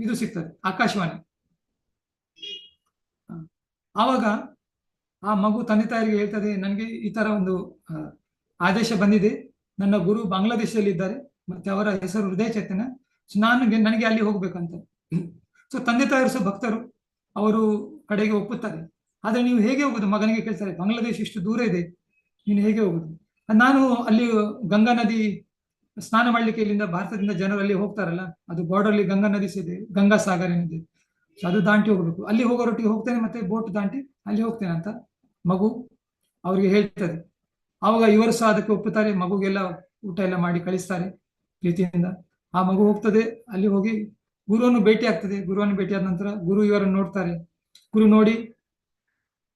ಇದು ಸಿಗ್ತದೆ, ಆಕಾಶವಾಣಿ. ಆವಾಗ ಆ ಮಗು ತಂದೆ ತಾಯಿಗೆ ಹೇಳ್ತದೆ, ನನಗೆ ಈ ತರ ಒಂದು ಆದೇಶ ಬಂದಿದೆ, ನನ್ನ ಗುರು ಬಾಂಗ್ಲಾದೇಶದಲ್ಲಿ ಇದ್ದಾರೆ, ಮತ್ತೆ ಅವರ ಹೆಸರು ಹೃದಯ ಚೈತನ್ಯ, ನನಗೆ ಅಲ್ಲಿ ಹೋಗ್ಬೇಕಂತ. ಸೊ ತಂದೆ ತಾಯಿಯರು ಸಹ ಭಕ್ತರು, ಅವರು ಕಡೆಗೆ ಒಪ್ಪುತ್ತಾರೆ. ಆದ್ರೆ ನೀವು ಹೇಗೆ ಹೋಗುದು? ಮಗನಿಗೆ ಕೇಳ್ತಾರೆ, ಬಾಂಗ್ಲಾದೇಶ ಇಷ್ಟು ದೂರ ಇದೆ, ನೀನು ಹೇಗೆ ಹೋಗುದು? ನಾನು ಅಲ್ಲಿ ಗಂಗಾ ನದಿ ಸ್ನಾನ ಮಾಡ್ಲಿಕ್ಕೆ ಇಲ್ಲಿಂದ ಭಾರತದಿಂದ ಜನರು ಅಲ್ಲಿ ಹೋಗ್ತಾರಲ್ಲ, ಅದು ಬಾರ್ಡರ್ ಅಲ್ಲಿ ಗಂಗಾ ನದಿ ಇದೆ, ಗಂಗಾ ಸಾಗರ ಏನಿದೆ, ಅದು ದಾಟಿ ಹೋಗ್ಬೇಕು. ಅಲ್ಲಿ ಹೋಗೋರೊಟ್ಟಿಗೆ ಹೋಗ್ತೇನೆ, ಮತ್ತೆ ಬೋಟ್ ದಾಟಿ ಅಲ್ಲಿ ಹೋಗ್ತೇನೆ ಅಂತ ಮಗು ಅವ್ರಿಗೆ ಹೇಳ್ತದೆ. ಆವಾಗ ಇವರು ಸಹ ಅದಕ್ಕೆ ಒಪ್ಪುತ್ತಾರೆ. ಮಗುಗೆಲ್ಲ ಊಟ ಎಲ್ಲ ಮಾಡಿ ಕಳಿಸ್ತಾರೆ ಪ್ರೀತಿಯಿಂದ. ಆ ಮಗು ಹೋಗ್ತದೆ, ಅಲ್ಲಿ ಹೋಗಿ ಗುರುವನ್ನು ಭೇಟಿ ಆಗ್ತದೆ. ಗುರುವನ್ನು ಭೇಟಿಯಾದ ನಂತರ ಗುರು ಇವರನ್ನು ನೋಡ್ತಾರೆ. ಗುರು ನೋಡಿ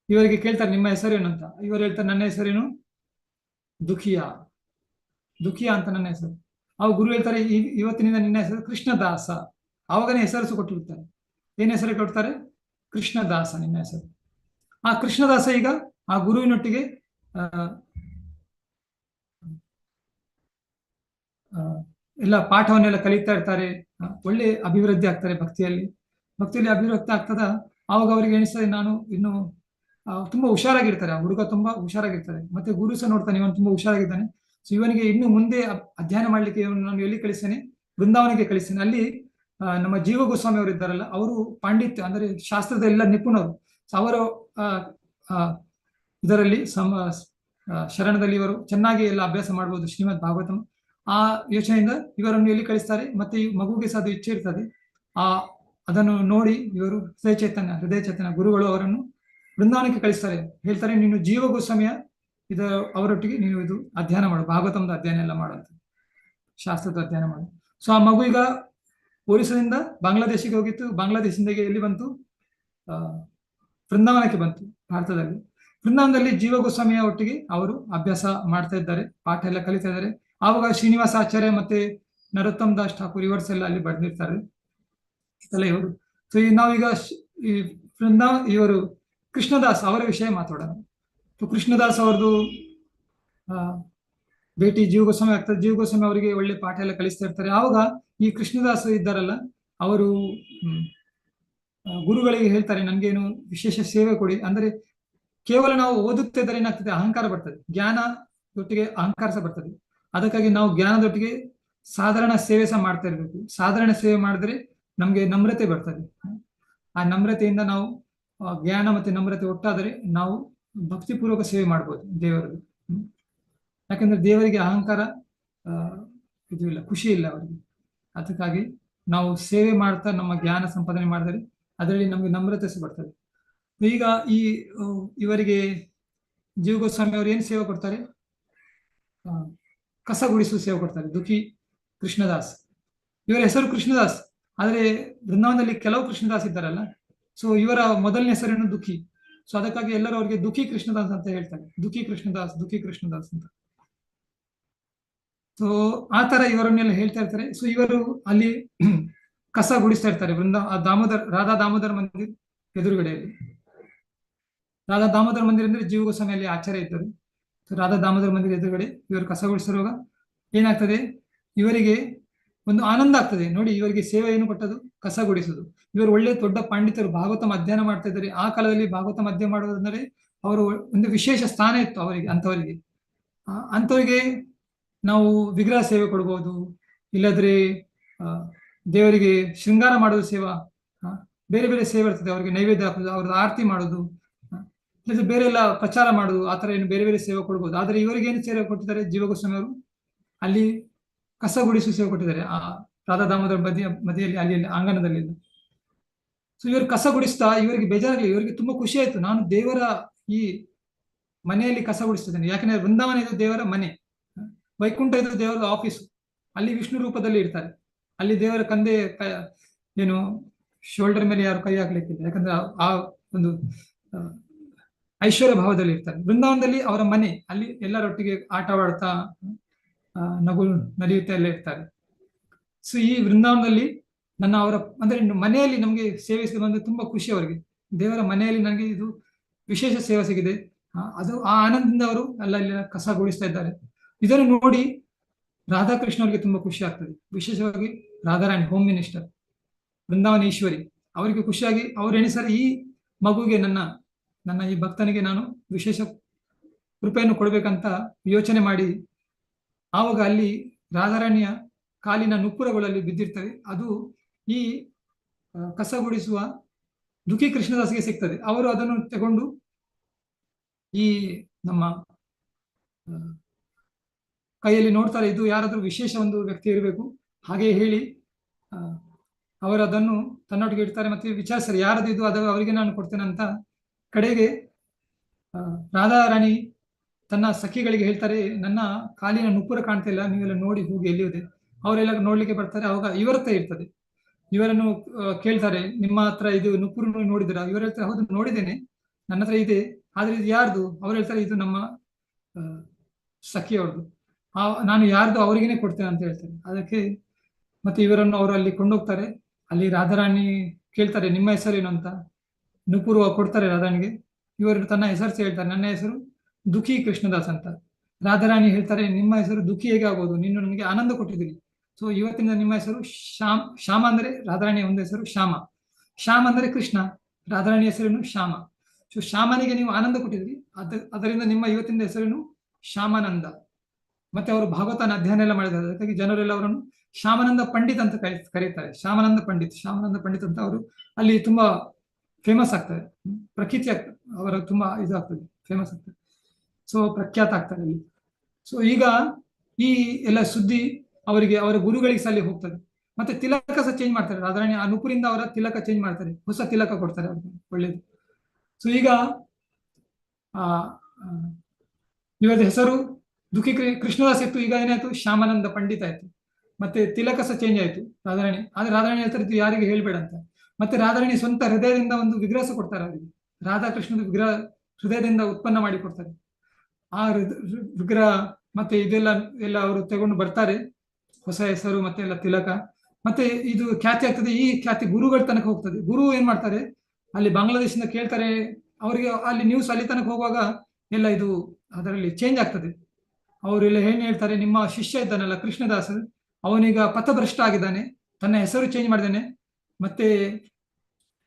ಇವರಿಗೆ ಕೇಳ್ತಾರೆ, ನಿಮ್ಮ ಹೆಸರೇನು ಅಂತ. ಇವರು ಹೇಳ್ತಾರೆ, ನನ್ನ ಹೆಸರೇನು? ದುಃಖಿಯ ಅಂತ ನನ್ನ ಹೆಸರು. ಅವಾಗ ಗುರು ಹೇಳ್ತಾರೆ, ಇವತ್ತಿನಿಂದ ನಿನ್ನ ಹೆಸರು ಕೃಷ್ಣದಾಸ. ಆವಾಗನೇ ಹೆಸರು ಕೊಟ್ಟಿರ್ತಾರೆ. ಏನ್ ಹೆಸರು ಕೊಡ್ತಾರೆ? ಕೃಷ್ಣದಾಸ ನಿನ್ನ ಹೆಸರು. ಆ ಕೃಷ್ಣದಾಸ ಈಗ ಆ ಗುರುವಿನೊಟ್ಟಿಗೆ ಎಲ್ಲ ಪಾಠವನ್ನೆಲ್ಲ ಕಲಿತಾ ಇರ್ತಾರೆ. ಒಳ್ಳೆ ಅಭಿವೃದ್ಧಿ ಆಗ್ತಾರೆ ಭಕ್ತಿಯಲ್ಲಿ ಅಭಿವೃದ್ಧಿ ಆಗ್ತದ. ಆವಾಗ ಅವ್ರಿಗೆ ಎಣಿಸ್ತದೆ, ನಾನು ಇನ್ನು ತುಂಬಾ ಹುಷಾರಾಗಿರ್ತಾರೆ. ಆ ಹುಡುಗ ತುಂಬಾ ಹುಷಾರಾಗಿರ್ತಾರೆ. ಮತ್ತೆ ಗುರು ಸಹ ನೋಡ್ತಾನೆ, ಇವನು ತುಂಬಾ ಹುಷಾರಾಗಿದ್ದಾನೆ. ಸೊ ಇವನಿಗೆ ಇನ್ನು ಮುಂದೆ ಅಧ್ಯಯನ ಮಾಡ್ಲಿಕ್ಕೆ ನಾನು ಎಲ್ಲಿ ಕಳಿಸ್ತೇನೆ? ಬೃಂದಾವನಕ್ಕೆ ಕಳಿಸ್ತೇನೆ. ಅಲ್ಲಿ ನಮ್ಮ ಜೀವ ಗೋಸ್ವಾಮಿ ಅವರು ಇದ್ದಾರಲ್ಲ, ಅವರು ಪಾಂಡಿತ್ಯ ಅಂದ್ರೆ ಶಾಸ್ತ್ರದ ಎಲ್ಲ ನಿಪುಣರು. ಅವರು ಇದರಲ್ಲಿ ಶರಣದಲ್ಲಿ ಇವರು ಚೆನ್ನಾಗಿ ಎಲ್ಲ ಅಭ್ಯಾಸ ಮಾಡಬಹುದು, ಶ್ರೀಮದ್ ಭಾಗವತಂ. ಆ ಯೋಚನೆಯಿಂದ ಇವರನ್ನು ಎಲ್ಲಿ ಕಳಿಸ್ತಾರೆ. ಮತ್ತೆ ಈ ಮಗುಗೆ ಸಹ ಅದು ಇಚ್ಛೆ ಇರ್ತದೆ. ಅದನ್ನು ನೋಡಿ ಇವರು ಹೃದಯ ಚೈತನ್ಯ ಗುರುಗಳು ಅವರನ್ನು ಬೃಂದಾವನಕ್ಕೆ ಕಳಿಸ್ತಾರೆ. ಹೇಳ್ತಾರೆ, ನೀನು ಜೀವ ಗೋಸ್ವಾಮಿಯ ಅವರೊಟ್ಟಿಗೆ ನೀವು ಇದು ಅಧ್ಯಯನ ಮಾಡು, ಭಾಗವತಂದ ಅಧ್ಯಯನ ಎಲ್ಲ ಮಾಡುವಂತ, ಶಾಸ್ತ್ರದ ಅಧ್ಯಯನ ಮಾಡು. ಸೊ ಆ ಮಗು ಈಗ ಒರಿಸ್ಸಾದಿಂದ ಬಾಂಗ್ಲಾದೇಶಿಗೆ ಹೋಗಿತ್ತು. ಬಾಂಗ್ಲಾದೇಶದಿಂದ ಎಲ್ಲಿ ಬಂತು? ಬೃಂದಾವನಕ್ಕೆ ಬಂತು, ಭಾರತದಲ್ಲಿ. ಬೃಂದಾವನದಲ್ಲಿ ಜೀವ ಗೋಸ್ವಾಮಿಯ ಒಟ್ಟಿಗೆ ಅವರು ಅಭ್ಯಾಸ ಮಾಡ್ತಾ ಇದ್ದಾರೆ, ಪಾಠ ಎಲ್ಲ ಕಲಿತಾ ಇದ್ದಾರೆ. ಆವಾಗ ಶ್ರೀನಿವಾಸ ಆಚಾರ್ಯ ಮತ್ತೆ ನರೋತ್ತಮ್ ದಾಸ್ ಠಾಕೂರ್ ಇವರ್ಸ್ ಎಲ್ಲ ಅಲ್ಲಿ ಬರ್ದಿರ್ತಾರೆ ಇದೆಲ್ಲ ಇವರು. ಸೊ ನಾವೀಗ ಈ ಇವರು ಕೃಷ್ಣದಾಸ್ ಅವರ ವಿಷಯ ಮಾತಾಡೋಣ. ಕೃಷ್ಣದಾಸ್ ಅವ್ರದ್ದು ಭೇಟಿ ಜೀವ ಗೋಸ್ವಾಮಿ ಆಗ್ತದೆ. ಜೀವ ಗೋಸ್ವಾಮಿ ಅವರಿಗೆ ಒಳ್ಳೆ ಪಾಠ ಎಲ್ಲ ಕಲಿಸ್ತಾ ಇರ್ತಾರೆ. ಆವಾಗ ಈ ಕೃಷ್ಣದಾಸ್ ಇದ್ದಾರಲ್ಲ, ಅವರು ಗುರುಗಳಿಗೆ ಹೇಳ್ತಾರೆ, ನನ್ಗೇನು ವಿಶೇಷ ಸೇವೆ ಕೊಡಿ. ಅಂದ್ರೆ ಕೇವಲ ನಾವು ಓದುತ್ತಾ ಇದ್ದರೆ ಏನಾಗ್ತದೆ, ಅಹಂಕಾರ ಬರ್ತದೆ. ಜ್ಞಾನದೊಟ್ಟಿಗೆ ಅಹಂಕಾರ ಸಹ ಬರ್ತದೆ. ಅದಕ್ಕಾಗಿ ನಾವು ಜ್ಞಾನದೊಟ್ಟಿಗೆ ಸಾಧಾರಣ ಸೇವೆ ಸಹ ಮಾಡ್ತಾ ಇರ್ಬೇಕು. ಸಾಧಾರಣ ಸೇವೆ ಮಾಡಿದ್ರೆ ನಮ್ಗೆ ನಮ್ರತೆ ಬರ್ತದೆ. ಆ ನಮ್ರತೆಯಿಂದ ನಾವು ಜ್ಞಾನ ಮತ್ತೆ ನಮ್ರತೆ ಒಟ್ಟಾದರೆ ನಾವು ಭಕ್ತಿಪೂರ್ವಕ ಸೇವೆ ಮಾಡ್ಬೋದು ದೇವರದ್ದು. ಯಾಕಂದ್ರೆ ದೇವರಿಗೆ ಅಹಂಕಾರ ಇದು ಇಲ್ಲ, ಖುಷಿ ಇಲ್ಲ ಅವರಿಗೆ. ಅದಕ್ಕಾಗಿ ನಾವು ಸೇವೆ ಮಾಡ್ತಾ ನಮ್ಮ ಜ್ಞಾನ ಸಂಪಾದನೆ ಮಾಡಿದರೆ ಅದರಲ್ಲಿ ನಮಗೆ ನಮ್ರತೆ ಸಹ ಬರ್ತದೆ. ಈಗ ಇವರಿಗೆ ಜೀವ ಗೋಸ್ವಾಮಿ ಅವರು ಏನು ಸೇವೆ ಕೊಡ್ತಾರೆ, ಕಸ ಗುಡಿಸುವ ಸೇವೆ ಕೊಡ್ತಾರೆ. ದುಃಖಿ ಕೃಷ್ಣದಾಸ್, ಇವರ ಹೆಸರು ಕೃಷ್ಣದಾಸ್, ಆದರೆ ಬೃಂದಾವನದಲ್ಲಿ ಕೆಲವು ಕೃಷ್ಣದಾಸ್ ಇದ್ದಾರಲ್ಲ, ಸೊ ಇವರ ಮೊದಲನೇ ಹೆಸರೇನು ದುಃಖಿ. ಸೊ ಅದಕ್ಕಾಗಿ ಎಲ್ಲರೂ ಅವರಿಗೆ ದುಃಖಿ ಕೃಷ್ಣದಾಸ್ ಅಂತ ಹೇಳ್ತಾರೆ. ದುಃಖಿ ಕೃಷ್ಣದಾಸ್, ದುಃಖಿ ಕೃಷ್ಣದಾಸ್ ಅಂತ. ಸೊ ಆ ತರ ಇವರನ್ನೆಲ್ಲ ಹೇಳ್ತಾ ಇರ್ತಾರೆ. ಸೊ ಇವರು ಅಲ್ಲಿ ಕಸ ಗುಡಿಸ್ತಾ ಇರ್ತಾರೆ ರಾಧಾ ದಾಮೋದರ್ ಮಂದಿರ್ ಎದುರುಗಡೆಯಲ್ಲಿ. ರಾಧಾ ದಾಮೋದರ್ ಮಂದಿರ ಅಂದ್ರೆ ಜೀವ ಗೋಸ್ವಾಮಿ ಅಲ್ಲಿ ಆಚಾರ್ಯ ಇದ್ದರು. ಸೊ ರಾಧಾ ದಾಮೋದರ್ ಮಂದಿರ ಎದುರುಗಡೆ ಇವರು ಕಸ ಗುಡಿಸಿರುವಾಗ ಏನಾಗ್ತದೆ, ಇವರಿಗೆ ಒಂದು ಆನಂದ ಆಗ್ತದೆ. ನೋಡಿ, ಇವರಿಗೆ ಸೇವೆ ಏನು ಕೊಟ್ಟದು, ಕಸ ಗುಡಿಸುದು. ಇವರು ಒಳ್ಳೆ ದೊಡ್ಡ ಪಂಡಿತರು, ಭಾಗವತ ಅಧ್ಯಯನ ಮಾಡ್ತಾ ಇದ್ದಾರೆ. ಆ ಕಾಲದಲ್ಲಿ ಭಾಗವತ ಅಧ್ಯಯನ ಮಾಡೋದಂದ್ರೆ ಅವರು ಒಂದು ವಿಶೇಷ ಸ್ಥಾನ ಇತ್ತು ಅವರಿಗೆ. ಅಂಥವರಿಗೆ ನಾವು ವಿಗ್ರಹ ಸೇವೆ ಕೊಡ್ಬೋದು, ಇಲ್ಲದ್ರೆ ದೇವರಿಗೆ ಶೃಂಗಾರ ಮಾಡೋದು ಸೇವಾ, ಬೇರೆ ಬೇರೆ ಸೇವೆ ಇರ್ತದೆ. ಅವರಿಗೆ ನೈವೇದ್ಯ ಹಾಕೋದು, ಅವ್ರದ್ದು ಆರತಿ ಮಾಡೋದು, ಇಲ್ಲದ್ರೆ ಬೇರೆ ಎಲ್ಲ ಪ್ರಚಾರ ಮಾಡೋದು, ಆ ತರ ಏನು ಬೇರೆ ಬೇರೆ ಸೇವೆ ಕೊಡ್ಬೋದು. ಆದ್ರೆ ಇವರಿಗೆ ಏನು ಸೇವೆ ಕೊಟ್ಟಿದ್ದಾರೆ ಜೀವ ಗೋಸ್ವಾಮಿ ಅವರು, ಅಲ್ಲಿ ಕಸ ಗುಡಿಸುವ ಸೇವೆ ಕೊಟ್ಟಿದ್ದಾರೆ. ಆ ರಾಧಾ ದಾಮೋದರ ಮಧ್ಯೆಯಲ್ಲಿ ಅಲ್ಲಿ ಆಂಗಣದಲ್ಲಿ. ಸೊ ಇವರು ಕಸ ಗುಡಿಸ್ತಾ ಇವರಿಗೆ ಬೇಜಾರಾಗಲಿ, ಇವರಿಗೆ ತುಂಬಾ ಖುಷಿ ಆಯ್ತು. ನಾನು ದೇವರ ಈ ಮನೆಯಲ್ಲಿ ಕಸ ಗುಡಿಸ್ತಿದ್ದೇನೆ. ಯಾಕಂದ್ರೆ ವೃಂದಾವನ ಇದು ದೇವರ ಮನೆ, ವೈಕುಂಠ ಇದು ದೇವರ ಆಫೀಸು. ಅಲ್ಲಿ ವಿಷ್ಣು ರೂಪದಲ್ಲಿ ಇರ್ತಾರೆ. ಅಲ್ಲಿ ದೇವರ ಕಂದೆ ಏನು ಶೋಲ್ಡರ್ ಮೇಲೆ ಯಾರು ಕೈ ಹಾಕ್ಲಿಕ್ಕಿಲ್ಲ. ಯಾಕಂದ್ರೆ ಆ ಒಂದು ಐಶ್ವರ್ಯ ಭಾವದಲ್ಲಿ ಇರ್ತಾರೆ. ಬೃಂದಾವನದಲ್ಲಿ ಅವರ ಮನೆ, ಅಲ್ಲಿ ಎಲ್ಲರೊಟ್ಟಿಗೆ ಆಟವಾಡ್ತಾ ನಗು ನಲಿಯುತ್ತಾ ಎಲ್ಲ ಇರ್ತಾರೆ. ಸೊ ಈ ವೃಂದಾವನದಲ್ಲಿ ಅವರ ಅಂದ್ರೆ ಮನೆಯಲ್ಲಿ ನಮಗೆ ಸೇವೆ ಬಂದು ತುಂಬಾ ಖುಷಿ ಅವರಿಗೆ. ದೇವರ ಮನೆಯಲ್ಲಿ ನನಗೆ ಇದು ವಿಶೇಷ ಸೇವೆ ಸಿಗಿದೆ, ಅದು ಆ ಆನಂದದಿಂದ ಅವರು ಅಲ್ಲಲ್ಲಿ ಕಸ ಗುಡಿಸ್ತಾ ಇದ್ದಾರೆ. ಇದನ್ನು ನೋಡಿ ರಾಧಾಕೃಷ್ಣ ಅವರಿಗೆ ತುಂಬಾ ಖುಷಿ ಆಗ್ತದೆ. ವಿಶೇಷವಾಗಿ ರಾಧಾರಾಣಿ, ಹೋಮ್ ಮಿನಿಸ್ಟರ್, ಬೃಂದಾವನ ಈಶ್ವರಿ, ಅವರಿಗೆ ಖುಷಿಯಾಗಿ ಅವ್ರು ಎಣಿಸರು, ಈ ಮಗುಗೆ ನನ್ನ ಈ ಭಕ್ತನಿಗೆ ನಾನು ವಿಶೇಷ ಕೃಪೆಯನ್ನು ಕೊಡ್ಬೇಕಂತ ಯೋಚನೆ ಮಾಡಿ, ಆವಾಗ ಅಲ್ಲಿ ರಾಧಾರಾಣಿಯ ಕಾಲಿನ ನುಪ್ಪುರಗಳಲ್ಲಿ ಬಿದ್ದಿರ್ತವೆ. ಅದು ಈ ಕಸ ಗುಡಿಸುವ ದುಃಖಿ ಕೃಷ್ಣದಾಸ್ಗೆ ಸಿಗ್ತದೆ. ಅವರು ಅದನ್ನು ತಗೊಂಡು ಈ ನಮ್ಮ ಕೈಯಲ್ಲಿ ನೋಡ್ತಾರೆ, ಇದು ಯಾರಾದ್ರೂ ವಿಶೇಷ ಒಂದು ವ್ಯಕ್ತಿ ಇರಬೇಕು, ಹಾಗೆ ಹೇಳಿ ಅವರು ಅದನ್ನು ತನ್ನೊಟ್ಟಿಗೆ ಇಡ್ತಾರೆ. ಮತ್ತೆ ವಿಚಾರಿಸ್ತಾರೆ, ಯಾರದು ಇದು, ಅದು ಅವರಿಗೆ ನಾನು ಕೊಡ್ತೇನೆ ಅಂತ. ಕಡೆಗೆ ರಾಧಾರಾಣಿ ತನ್ನ ಸಖಿಗಳಿಗೆ ಹೇಳ್ತಾರೆ, ನನ್ನ ಕಾಲಿನ ನುಪ್ಪುರ ಕಾಣ್ತಾ ಇಲ್ಲ, ನೀವೆಲ್ಲ ನೋಡಿ ಹೋಗಿ ಎಲ್ಲಿದೆ. ಅವರೆಲ್ಲ ನೋಡ್ಲಿಕ್ಕೆ ಬರ್ತಾರೆ. ಅವಾಗ ಇವರ ಹತ್ರ ಇರ್ತದೆ. ಇವರನ್ನು ಕೇಳ್ತಾರೆ, ನಿಮ್ಮ ಹತ್ರ ಇದು ನುಪ್ಪುರು ನೋಡಿದಿರಾ? ಇವರು ಹೇಳ್ತಾರೆ, ಹೌದು ನೋಡಿದ್ದೇನೆ, ನನ್ನ ಹತ್ರ ಇದೆ, ಆದ್ರೆ ಇದು ಯಾರ್ದು? ಅವ್ರು ಹೇಳ್ತಾರೆ, ಇದು ನಮ್ಮ ಸಖಿಯವ್ರದ್ದು, ನಾನು ಯಾರ್ದು ಅವರಿಗೇನೆ ಕೊಡ್ತೇನೆ ಅಂತ ಹೇಳ್ತಾರೆ. ಅದಕ್ಕೆ ಮತ್ತೆ ಇವರನ್ನು ಅವರು ಅಲ್ಲಿ ಕೊಂಡೋಗ್ತಾರೆ. ಅಲ್ಲಿ ರಾಧಾರಾಣಿ ಕೇಳ್ತಾರೆ, ನಿಮ್ಮ ಹೆಸರೇನು ಅಂತ. ನುಪುರು ಕೊಡ್ತಾರೆ ರಾಧಾರಾಣಿಗೆ. ಇವರು ತನ್ನ ಹೆಸರು ಹೇಳ್ತಾರೆ, ನನ್ನ ಹೆಸರು ದುಃಖಿ ಕೃಷ್ಣದಾಸ್ ಅಂತ. ರಾಧಾರಾಣಿ ಹೇಳ್ತಾರೆ, ನಿಮ್ಮ ಹೆಸರು ದುಃಖಿ ಹೇಗೆ ಆಗೋದು, ನೀನು ನನಗೆ ಆನಂದ ಕೊಟ್ಟಿದ್ದೀರಿ. ಸೊ ಇವತ್ತಿನ ನಿಮ್ಮ ಹೆಸರು ಶ್ಯಾಮ ಅಂದ್ರೆ ರಾಧಾರಾಣಿಯ ಒಂದು ಹೆಸರು ಶ್ಯಾಮ. ಶ್ಯಾಮ್ ಅಂದ್ರೆ ಕೃಷ್ಣ, ರಾಧಾರಾಣಿ ಹೆಸರೇನು ಶ್ಯಾಮ. ಸೊ ಶ್ಯಾಮನಿಗೆ ನೀವು ಆನಂದ ಕೊಟ್ಟಿದ್ರಿ, ಅದರಿಂದ ನಿಮ್ಮ ಇವತ್ತಿನ ಹೆಸರೇನು ಶ್ಯಾಮಾನಂದ. ಮತ್ತೆ ಅವರು ಭಾಗವತನ ಅಧ್ಯಯನ ಎಲ್ಲ ಮಾಡಿದ್ದಾರೆ. ಅದಕ್ಕಾಗಿ ಜನರೆಲ್ಲ ಅವರನ್ನು ಶ್ಯಾಮಾನಂದ ಪಂಡಿತ್ ಅಂತ ಕರೀತಾರೆ. ಶ್ಯಾಮಾನಂದ ಪಂಡಿತ್ ಅಂತ ಅವರು ಅಲ್ಲಿ ತುಂಬಾ ಫೇಮಸ್ ಆಗ್ತಾರೆ, ಪ್ರಖ್ಯಾತಿ ಆಗ್ತದೆ, ಅವರ ತುಂಬಾ ಇದಾಗ್ತದೆ, ಫೇಮಸ್ ಆಗ್ತದೆ. ಸೊ ಪ್ರಖ್ಯಾತ ಆಗ್ತಾರೆ ಅಲ್ಲಿ. ಸೊ ಈಗ ಈ ಎಲ್ಲ ಸುದ್ದಿ ಅವರಿಗೆ, ಅವರ ಗುರುಗಳಿಗೆ ಸಹ ಅಲ್ಲಿ ಹೋಗ್ತದೆ. ಮತ್ತೆ ತಿಲಕ ಸಹ ಚೇಂಜ್ ಮಾಡ್ತಾರೆ. ರಾಧಾರಾಣಿ ಆ ನುಪುರಿಂದ ಅವರ ತಿಲಕ ಚೇಂಜ್ ಮಾಡ್ತಾರೆ, ಹೊಸ ತಿಲಕ ಕೊಡ್ತಾರೆ ಅವ್ರಿಗೆ, ಒಳ್ಳೇದು. ಸೊ ಈಗ ಇವರ ಹೆಸರು ದುಃಖಿ ಕೃಷ್ಣದಾಸ್ ಇತ್ತು, ಈಗ ಏನಾಯ್ತು ಶ್ಯಾಮಾನಂದ ಪಂಡಿತ್ ಆಯ್ತು. ಮತ್ತೆ ತಿಲಕ ಸಹ ಚೇಂಜ್ ಆಯ್ತು ರಾಧಾರಾಣಿ. ಆದ್ರೆ ರಾಧಾರಾಣಿ ಹೇಳ್ತಾರೆ, ಇದು ಯಾರಿಗೆ ಹೇಳ್ಬೇಡ ಅಂತ. ಮತ್ತೆ ರಾಧಾರಾಣಿ ಸ್ವಂತ ಹೃದಯದಿಂದ ಒಂದು ವಿಗ್ರಹ ಸಹ ಕೊಡ್ತಾರೆ ಅವರಿಗೆ. ರಾಧಾಕೃಷ್ಣದ ವಿಗ್ರಹ ಹೃದಯದಿಂದ ಉತ್ಪನ್ನ ಮಾಡಿ ಕೊಡ್ತಾರೆ. ಆ ವಿಗ್ರಹ ಮತ್ತೆ ಇದೆಲ್ಲ ಅವರು ತಗೊಂಡು ಬರ್ತಾರೆ, ಹೊಸ ಹೆಸರು ಮತ್ತೆ ಎಲ್ಲ ತಿಲಕ. ಮತ್ತೆ ಇದು ಖ್ಯಾತಿ ಆಗ್ತದೆ. ಈ ಖ್ಯಾತಿ ಗುರುಗಳ ತನಕ ಹೋಗ್ತದೆ. ಗುರು ಏನ್ ಮಾಡ್ತಾರೆ, ಅಲ್ಲಿ ಬಾಂಗ್ಲಾದೇಶದಿಂದ ಕೇಳ್ತಾರೆ, ಅವರಿಗೆ ಅಲ್ಲಿ ನ್ಯೂಸ್ ಅಲ್ಲಿ ತನಕ ಹೋಗುವಾಗ ಎಲ್ಲ ಇದು ಅದರಲ್ಲಿ ಚೇಂಜ್ ಆಗ್ತದೆ. ಅವರೆಲ್ಲ ಏನ್ ಹೇಳ್ತಾರೆ, ನಿಮ್ಮ ಶಿಷ್ಯ ಇದ್ದಾನಲ್ಲ ಕೃಷ್ಣದಾಸ್, ಅವನೀಗ ಪಥಭ್ರಷ್ಟ ಆಗಿದ್ದಾನೆ, ತನ್ನ ಹೆಸರು ಚೇಂಜ್ ಮಾಡಿದ್ದಾನೆ, ಮತ್ತೆ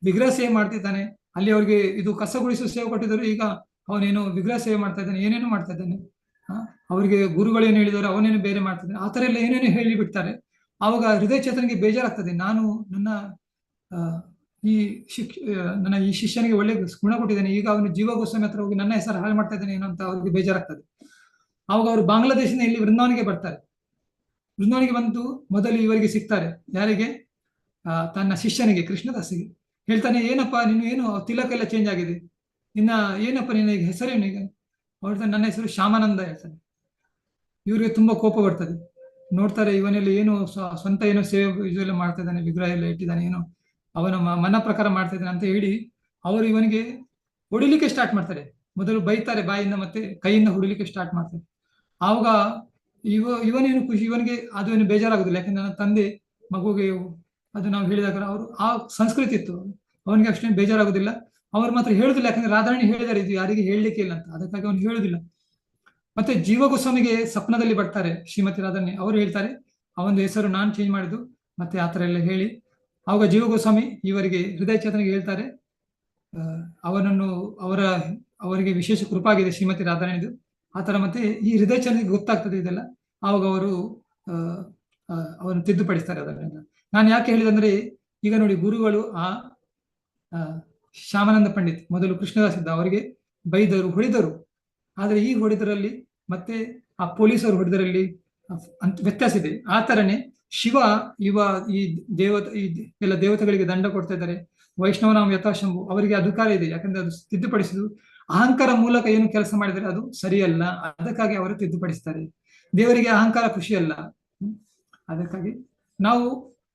ವಿಗ್ರಹ ಸೇವೆ ಮಾಡ್ತಿದ್ದಾನೆ. ಅಲ್ಲಿ ಅವ್ರಿಗೆ ಇದು ಕಸಗುಡಿಸು ಸೇವೆ ಕೊಟ್ಟಿದ್ರು, ಈಗ ಅವನೇನು ವಿಗ್ರಹ ಸೇವೆ ಮಾಡ್ತಾ ಇದ್ದಾನೆ, ಏನೇನು ಮಾಡ್ತಾ ಇದ್ದಾನೆ. ಅವರಿಗೆ ಗುರುಗಳು ಏನು ಹೇಳಿದಾರೆ ಅವನೇನು ಬೇರೆ ಮಾಡ್ತಾ ಇದ್ದಾನೆ, ಆ ಥರ ಎಲ್ಲ ಏನೇನು ಹೇಳಿ ಬಿಡ್ತಾರೆ. ಆವಾಗ ಹೃದಯ ಚೇತನಿಗೆ ಬೇಜಾರಾಗ್ತದೆ. ನಾನು ನನ್ನ ನನ್ನ ಈ ಶಿಷ್ಯನಿಗೆ ಒಳ್ಳೆ ಗುಣ ಕೊಟ್ಟಿದ್ದೇನೆ, ಈಗ ಅವನು ಜೀವ ಗೋಸ್ವಾಮಿ ಹತ್ರ ಹೋಗಿ ನನ್ನ ಹೆಸರು ಹಾಳು ಮಾಡ್ತಾ ಇದ್ದಾನೆ ಏನೋ ಅಂತ ಅವ್ರಿಗೆ ಬೇಜಾರಾಗ್ತದೆ. ಆವಾಗ ಅವರು ಬಾಂಗ್ಲಾದೇಶದಿಂದ ಇಲ್ಲಿ ವೃಂದಾವನಿಗೆ ಬರ್ತಾರೆ. ವೃಂದಾವನಿಗೆ ಬಂದು ಮೊದಲು ಇವರಿಗೆ ಸಿಗ್ತಾರೆ. ಯಾರಿಗೆ? ತನ್ನ ಶಿಷ್ಯನಿಗೆ, ಕೃಷ್ಣದಾಸಿಗೆ. ಹೇಳ್ತಾನೆ, ಏನಪ್ಪ ನೀನು ಏನು ತಿಲಕ ಎಲ್ಲ ಚೇಂಜ್ ಆಗಿದೆ, ಏನಪ್ಪ ನಿನ್ನ ಈಗ ಹೆಸರೇನು? ಈಗ ಹೇಳ್ತಾನೆ, ನನ್ನ ಹೆಸರು ಶ್ಯಾಮಾನಂದ ಹೇಳ್ತಾನೆ. ಇವ್ರಿಗೆ ತುಂಬಾ ಕೋಪ ಬರ್ತದೆ. ನೋಡ್ತಾರೆ, ಇವನೆಲ್ಲ ಏನು ಸ್ವಂತ ಏನೋ ಸೇವೆ ಇದೆಲ್ಲ ಮಾಡ್ತಾ ಇದ್ದಾನೆ, ವಿಗ್ರಹ ಎಲ್ಲ ಇಟ್ಟಿದ್ದಾನೆ, ಏನೋ ಅವನ ಮನ ಪ್ರಕಾರ ಮಾಡ್ತಾ ಇದ್ದಾನೆ ಅಂತ ಹೇಳಿ ಅವರು ಇವನಿಗೆ ಹೊಡಿಲಿಕ್ಕೆ ಸ್ಟಾರ್ಟ್ ಮಾಡ್ತಾರೆ. ಮೊದಲು ಬೈತಾರೆ ಬಾಯಿಂದ, ಮತ್ತೆ ಕೈಯಿಂದ ಹೊಡಿಲಿಕ್ಕೆ ಸ್ಟಾರ್ಟ್ ಮಾಡ್ತಾರೆ. ಆವಾಗ ಇವನೇನು ಖುಷಿ, ಇವನಿಗೆ ಅದು ಏನು ಬೇಜಾರಾಗುದಿಲ್ಲ. ಯಾಕಂದ್ರೆ ನನ್ನ ತಂದೆ ಮಗುಗೆ ಅದು ನಾವು ಹೇಳಿದಾಗ ಅವರು ಆ ಸಂಸ್ಕೃತಿ ಇತ್ತು, ಅವನಿಗೆ ಅಷ್ಟೇನು ಬೇಜಾರಾಗುದಿಲ್ಲ. ಅವ್ರು ಮಾತ್ರ ಹೇಳುದಿಲ್ಲ, ಯಾಕಂದ್ರೆ ರಾಧಾರಾಣಿ ಹೇಳಿದಾರೆ ಇದು ಯಾರಿಗೆ ಹೇಳಲಿಕ್ಕೆ ಇಲ್ಲ ಅಂತ, ಅದಕ್ಕಾಗಿ ಅವನು ಹೇಳುದಿಲ್ಲ. ಮತ್ತೆ ಜೀವ ಗೋಸ್ವಾಮಿಗೆ ಸ್ವಪ್ನದಲ್ಲಿ ಬರ್ತಾರೆ ಶ್ರೀಮತಿ ರಾಧಾರಾಣಿ. ಅವರು ಹೇಳ್ತಾರೆ, ಅವನ ಹೆಸರು ನಾನು ಚೇಂಜ್ ಮಾಡಿದ್ದು ಮತ್ತೆ ಆ ಥರ ಎಲ್ಲ ಹೇಳಿ, ಆವಾಗ ಜೀವ ಗೋಸ್ವಾಮಿ ಇವರಿಗೆ ಹೃದಯ ಚೇತನಿಗೆ ಹೇಳ್ತಾರೆ, ಅವರಿಗೆ ವಿಶೇಷ ಕೃಪಾಗಿದೆ ಶ್ರೀಮತಿ ರಾಧಾರಾಣಿದು ಆ ಥರ. ಮತ್ತೆ ಈ ಹೃದಯ ಚೇತನಿಗೆ ಗೊತ್ತಾಗ್ತದೆ ಇದೆಲ್ಲ. ಆವಾಗ ಅವರನ್ನು ತಿದ್ದುಪಡಿಸ್ತಾರೆ. ಅದರಿಂದ ನಾನು ಯಾಕೆ ಹೇಳಿದಂದ್ರೆ, ಈಗ ನೋಡಿ, ಗುರುಗಳು ಶ್ಯಾಮಾನಂದ ಪಂಡಿತ್ ಮೊದಲು ಕೃಷ್ಣದಾಸ್ ಇದ್ದ, ಅವರಿಗೆ ಬೈದರು, ಹೊಡೆದರು. ಆದರೆ ಈ ಹೊಡೆದರಲ್ಲಿ ಮತ್ತೆ ಆ ಪೊಲೀಸರು ಹೊಡೆದರಲ್ಲಿ ವ್ಯತ್ಯಾಸ ಇದೆ. ಆ ಥರನೇ ಶಿವ ಈ ಎಲ್ಲ ದೇವತೆಗಳಿಗೆ ದಂಡ ಕೊಡ್ತಾ ಇದ್ದಾರೆ. ವೈಷ್ಣವನಾಮ ಯಥಾಶಂಭು, ಅವರಿಗೆ ಅಧಿಕಾರ ಇದೆ, ಯಾಕಂದ್ರೆ ಅದು ತಿದ್ದುಪಡಿಸುದು ಅಹಂಕಾರ ಮೂಲಕ ಏನು ಕೆಲಸ ಮಾಡಿದರೆ ಅದು ಸರಿಯಲ್ಲ, ಅದಕ್ಕಾಗಿ ಅವರು ತಿದ್ದುಪಡಿಸ್ತಾರೆ. ದೇವರಿಗೆ ಅಹಂಕಾರ ಖುಷಿ ಅಲ್ಲ. ಅದಕ್ಕಾಗಿ ನಾವು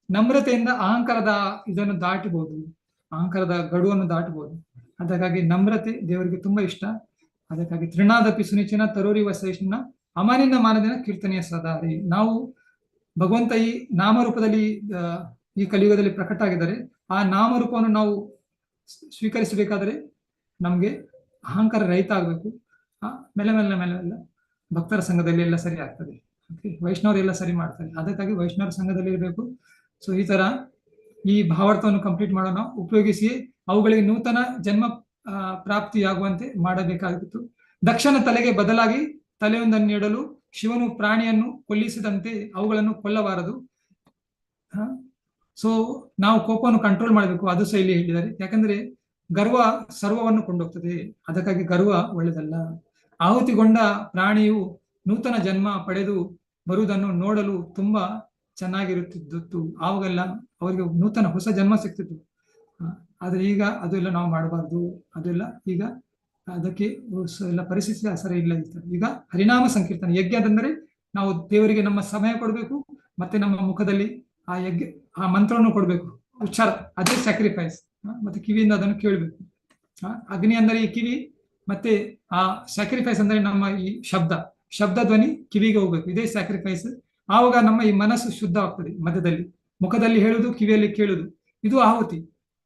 ನಮ್ರತೆಯಿಂದ ಅಹಂಕಾರದ ಇದನ್ನು ದಾಟಬಹುದು, ಅಹಂಕಾರದ ಗಡುವನ್ನು ದಾಟಬಹುದು. ಅದಕ್ಕಾಗಿ ನಮ್ರತೆ ದೇವರಿಗೆ ತುಂಬಾ ಇಷ್ಟ. ಅದಕ್ಕಾಗಿ ತೃಣಾದಪಿ ಸುನಿಚಿನ ತರೋರಿ ವಸೈಷ್ಣ ಅಮಾನಿನ ಮಾನದಿನ ಕೀರ್ತನೆಯ ಸದಾರಿ. ನಾವು ಭಗವಂತ ಈ ನಾಮರೂಪದಲ್ಲಿ ಈ ಕಲಿಯುಗದಲ್ಲಿ ಪ್ರಕಟ ಆಗಿದ್ದಾರೆ. ಆ ನಾಮರೂಪವನ್ನು ನಾವು ಸ್ವೀಕರಿಸಬೇಕಾದರೆ ನಮ್ಗೆ ಅಹಂಕಾರ ರಹಿತ ಆಗ್ಬೇಕು. ಮೆಲ್ಲ ಮೆಲ್ಲ ಮೆಲ್ಲ ಮೆಲ್ಲ ಭಕ್ತರ ಸಂಘದಲ್ಲಿ ಎಲ್ಲ ಸರಿ ಆಗ್ತದೆ. ವೈಷ್ಣವರೆಲ್ಲ ಸರಿ ಮಾಡ್ತಾರೆ. ಅದಕ್ಕಾಗಿ ವೈಷ್ಣವರ ಸಂಘದಲ್ಲಿ ಇರಬೇಕು. ಸೊ ಈ ತರ ಈ ಭಾವಾರ್ಥವನ್ನು ಕಂಪ್ಲೀಟ್ ಮಾಡೋಣ, ಉಪಯೋಗಿಸಿ ಅವುಗಳಿಗೆ ನೂತನ ಜನ್ಮ ಪ್ರಾಪ್ತಿಯಾಗುವಂತೆ ಮಾಡಬೇಕಾಗಿತ್ತು. ದಕ್ಷನ ತಲೆಗೆ ಬದಲಾಗಿ ತಲೆಯೊಂದನ್ನು ನೀಡಲು ಶಿವನು ಪ್ರಾಣಿಯನ್ನು ಕೊಲ್ಲಿಸಿದಂತೆ ಅವುಗಳನ್ನು ಕೊಲ್ಲಬಾರದು. ಸೊ ನಾವು ಕೋಪವನ್ನು ಕಂಟ್ರೋಲ್ ಮಾಡಬೇಕು, ಅದು ಸಹ ಇಲ್ಲಿ ಹೇಳಿದ್ದಾರೆ. ಯಾಕಂದ್ರೆ ಗರ್ವ ಸರ್ವವನ್ನು ಕೊಂಡೋಗ್ತದೆ, ಅದಕ್ಕಾಗಿ ಗರ್ವ ಒಳ್ಳೆದಲ್ಲ. ಆಹುತಿಗೊಂಡ ಪ್ರಾಣಿಯು ನೂತನ ಜನ್ಮ ಪಡೆದು ಬರುವುದನ್ನು ನೋಡಲು ತುಂಬಾ ಚೆನ್ನಾಗಿರುತ್ತಿದ್ದು, ಆವಾಗೆಲ್ಲ ಅವರಿಗೆ ನೂತನ ಹೊಸ ಜನ್ಮ ಸಿಗ್ತಿತ್ತು. ಆದ್ರೆ ಈಗ ಅದೆಲ್ಲ ನಾವು ಮಾಡಬಾರ್ದು. ಅದೆಲ್ಲ ಈಗ ಅದಕ್ಕೆ ಎಲ್ಲ ಪರಿಸ್ಥಿತಿ ಸರಿ ಇಲ್ಲ. ಈಗ ಹರಿನಾಮ ಸಂಕೀರ್ತನೆ ಯಜ್ಞದಂದ್ರೆ ನಾವು ದೇವರಿಗೆ ನಮ್ಮ ಸಮಯ ಕೊಡಬೇಕು, ಮತ್ತೆ ನಮ್ಮ ಮುಖದಲ್ಲಿ ಆ ಮಂತ್ರವನ್ನು ಕೊಡ್ಬೇಕು, ಉಚ್ಚಾರ, ಅದೇ ಸ್ಯಾಕ್ರಿಫೈಸ್. ಮತ್ತೆ ಕಿವಿಯಿಂದ ಅದನ್ನು ಕೇಳಬೇಕು. ಅಗ್ನಿ ಅಂದರೆ ಈ ಕಿವಿ, ಮತ್ತೆ ಆ ಸ್ಯಾಕ್ರಿಫೈಸ್ ಅಂದ್ರೆ ನಮ್ಮ ಈ ಶಬ್ದ ಧ್ವನಿ ಕಿವಿಗೆ ಹೋಗ್ಬೇಕು, ಇದೇ ಸ್ಯಾಕ್ರಿಫೈಸ್. ಆವಾಗ ನಮ್ಮ ಈ ಮನಸ್ಸು ಶುದ್ಧವಾಗ್ತದೆ. ಮಧ್ಯದಲ್ಲಿ ಮುಖದಲ್ಲಿ ಹೇಳುದು, ಕಿವಿಯಲ್ಲಿ ಕೇಳುದು, ಇದು ಆಹುತಿ.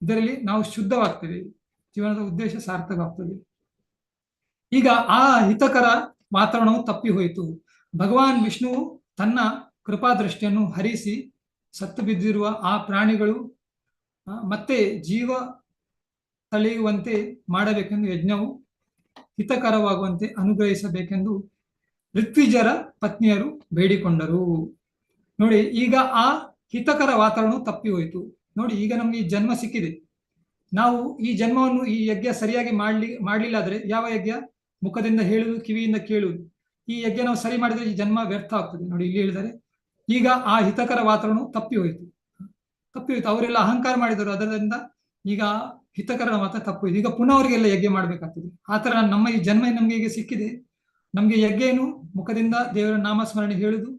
ಇದರಲ್ಲಿ ನಾವು ಶುದ್ಧವಾಗ್ತೇವೆ, ಜೀವನದ ಉದ್ದೇಶ ಸಾರ್ಥಕವಾಗ್ತದೆ. ಈಗ ಆ ಹಿತಕರ ವಾತಾವರಣವು ತಪ್ಪಿ ಹೋಯಿತು. ಭಗವಾನ್ ವಿಷ್ಣುವು ತನ್ನ ಕೃಪಾದೃಷ್ಟಿಯನ್ನು ಹರಿಸಿ ಸತ್ತು ಬಿದ್ದಿರುವ ಆ ಪ್ರಾಣಿಗಳು ಮತ್ತೆ ಜೀವ ತಳೆಯುವಂತೆ ಮಾಡಬೇಕೆಂದು ಯಜ್ಞವು ಹಿತಕರವಾಗುವಂತೆ ಅನುಗ್ರಹಿಸಬೇಕೆಂದು ಋತ್ವಿಜರ ಪತ್ನಿಯರು ಬೇಡಿಕೊಂಡರು. ನೋಡಿ, ಈಗ ಆ ಹಿತಕರ ವಾತಾವರಣ ತಪ್ಪಿ ಹೋಯಿತು. ನೋಡಿ, ಈಗ ನಮ್ಗೆ ಈ ಜನ್ಮ ಸಿಕ್ಕಿದೆ. ನಾವು ಈ ಜನ್ಮವನ್ನು ಈ ಯಜ್ಞ ಸರಿಯಾಗಿ ಮಾಡ್ಲಿಲ್ಲ ಆದ್ರೆ, ಯಾವ ಯಜ್ಞ? ಮುಖದಿಂದ ಹೇಳುವುದು, ಕಿವಿಯಿಂದ ಕೇಳುವುದು. ಈ ಯಜ್ಞ ನಾವು ಸರಿ ಮಾಡಿದ್ರೆ ಈ ಜನ್ಮ ವ್ಯರ್ಥ ಆಗ್ತದೆ. ನೋಡಿ, ಇಲ್ಲಿ ಹೇಳಿದ್ದಾರೆ, ಈಗ ಆ ಹಿತಕರ ವಾತಾವರಣ ತಪ್ಪಿ ಹೋಯಿತು. ಅವರೆಲ್ಲ ಅಹಂಕಾರ ಮಾಡಿದರು, ಅದರಿಂದ ಈಗ ಹಿತಕರ ಮಾತ್ರ ತಪ್ಪು. ಈಗ ಪುನಃ ಅವರಿಗೆಲ್ಲ ಯಜ್ಞ ಮಾಡ್ಬೇಕಾಗ್ತದೆ. ಆ ತರ ನಮ್ಮ ಈ ಜನ್ಮ ನಮ್ಗೆ ಈಗ ಸಿಕ್ಕಿದೆ. ನಮ್ಗೆ ಯಜ್ಞ ಏನು? ಮುಖದಿಂದ ದೇವರ ನಾಮಸ್ಮರಣೆ ಹೇಳುದು,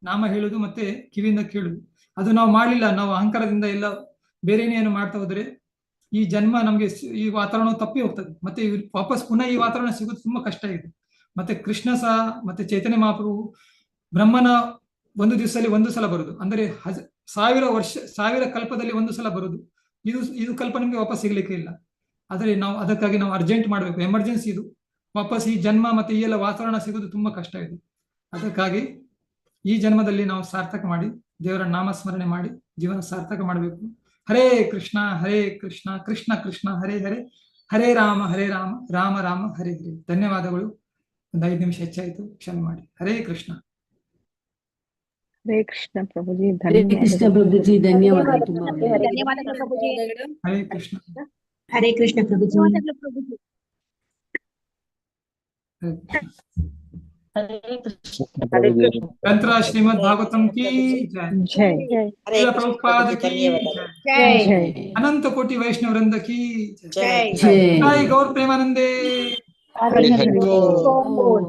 ನಾಮ ಹೇಳುದು, ಮತ್ತೆ ಕಿವಿಯಿಂದ ಕೇಳುದು. ಅದು ನಾವು ಮಾಡಲಿಲ್ಲ, ನಾವು ಅಹಂಕಾರದಿಂದ ಎಲ್ಲ ಬೇರೆನೇನು ಮಾಡ್ತಾ ಹೋದ್ರೆ ಈ ಜನ್ಮ ನಮ್ಗೆ ಈ ವಾತಾವರಣ ತಪ್ಪಿ ಹೋಗ್ತದೆ. ಮತ್ತೆ ವಾಪಸ್ ಪುನಃ ಈ ವಾತಾವರಣ ಸಿಗೋದು ತುಂಬಾ ಕಷ್ಟ ಇದೆ. ಮತ್ತೆ ಕೃಷ್ಣ ಸಹ, ಮತ್ತೆ ಚೈತನ್ಯ ಮಹಾಪ್ರಭು ಬ್ರಹ್ಮನ ಒಂದು ದಿವಸದಲ್ಲಿ ಒಂದು ಸಲ ಬರುದು, ಅಂದ್ರೆ 1000 ಕಲ್ಪದಲ್ಲಿ ಒಂದು ಸಲ ಬರುದು. ಇದು ಕಲ್ಪ ನಮ್ಗೆ ವಾಪಸ್ ಸಿಗ್ಲಿಕ್ಕೆ ಇಲ್ಲ. ಆದ್ರೆ ಅದಕ್ಕಾಗಿ ನಾವು ಅರ್ಜೆಂಟ್ ಮಾಡ್ಬೇಕು, ಎಮರ್ಜೆನ್ಸಿ ಇದು. ವಾಪಸ್ ಈ ಜನ್ಮ ಮತ್ತೆ ಈ ಎಲ್ಲ ವಾತಾವರಣ ಸಿಗೋದು ತುಂಬಾ ಕಷ್ಟ ಇದೆ. ಅದಕ್ಕಾಗಿ ಈ ಜನ್ಮದಲ್ಲಿ ನಾವು ಸಾರ್ಥಕ ಮಾಡಿ ದೇವರ ನಾಮಸ್ಮರಣೆ ಮಾಡಿ ಜೀವನ ಸಾರ್ಥಕ ಮಾಡಬೇಕು. ಹರೇ ಕೃಷ್ಣ ಕೃಷ್ಣ ಕೃಷ್ಣ ಹರೇ ಹರೇ, ಹರೇ ರಾಮ ರಾಮ ರಾಮ ಹರೇ ಹರೇ. ಧನ್ಯವಾದಗಳು. ಒಂದು 5 ನಿಮಿಷ ಹೆಚ್ಚಾಯಿತು, ಕ್ಷಮೆ ಮಾಡಿ. ಹರೇ ಕೃಷ್ಣ. ಹರೇ ಕೃಷ್ಣ ಪ್ರಭುಜಿ, ಹರೇ ಕೃಷ್ಣ ಧನ್ಯವಾದಗಳು. ಪ್ರಭುಜಿ, ಧನ್ಯವಾದಗಳು ತುಂಬಾ. ಧನ್ಯವಾದಗಳು ಪ್ರಭುಜಿ. ಹರೇ ಕೃಷ್ಣ. ಹರೇ ಕೃಷ್ಣ ಪ್ರಭುಜಿ. ಹರೇ ಕೃಷ್ಣ. ಹರೇ ಕೃಷ್ಣ. ಗ್ರಂಥ ಶ್ರೀಮದ್ ಭಾಗವತಂ ಕಿ ಜೈ. ಜೈ ಶ್ರೀಲ ಪ್ರಭುಪಾದ ಕಿ ಜೈ. ಜೈ. ಅನಂತ ಕೋಟಿ ವೈಷ್ಣವ ವೃಂದ ಕಿ ಜೈ. ಜೈ. ಜೈ ಗೌರ್ ಪ್ರೇಮಾನಂದೇ. ಹರಿ ಹರಿ ಓಂ.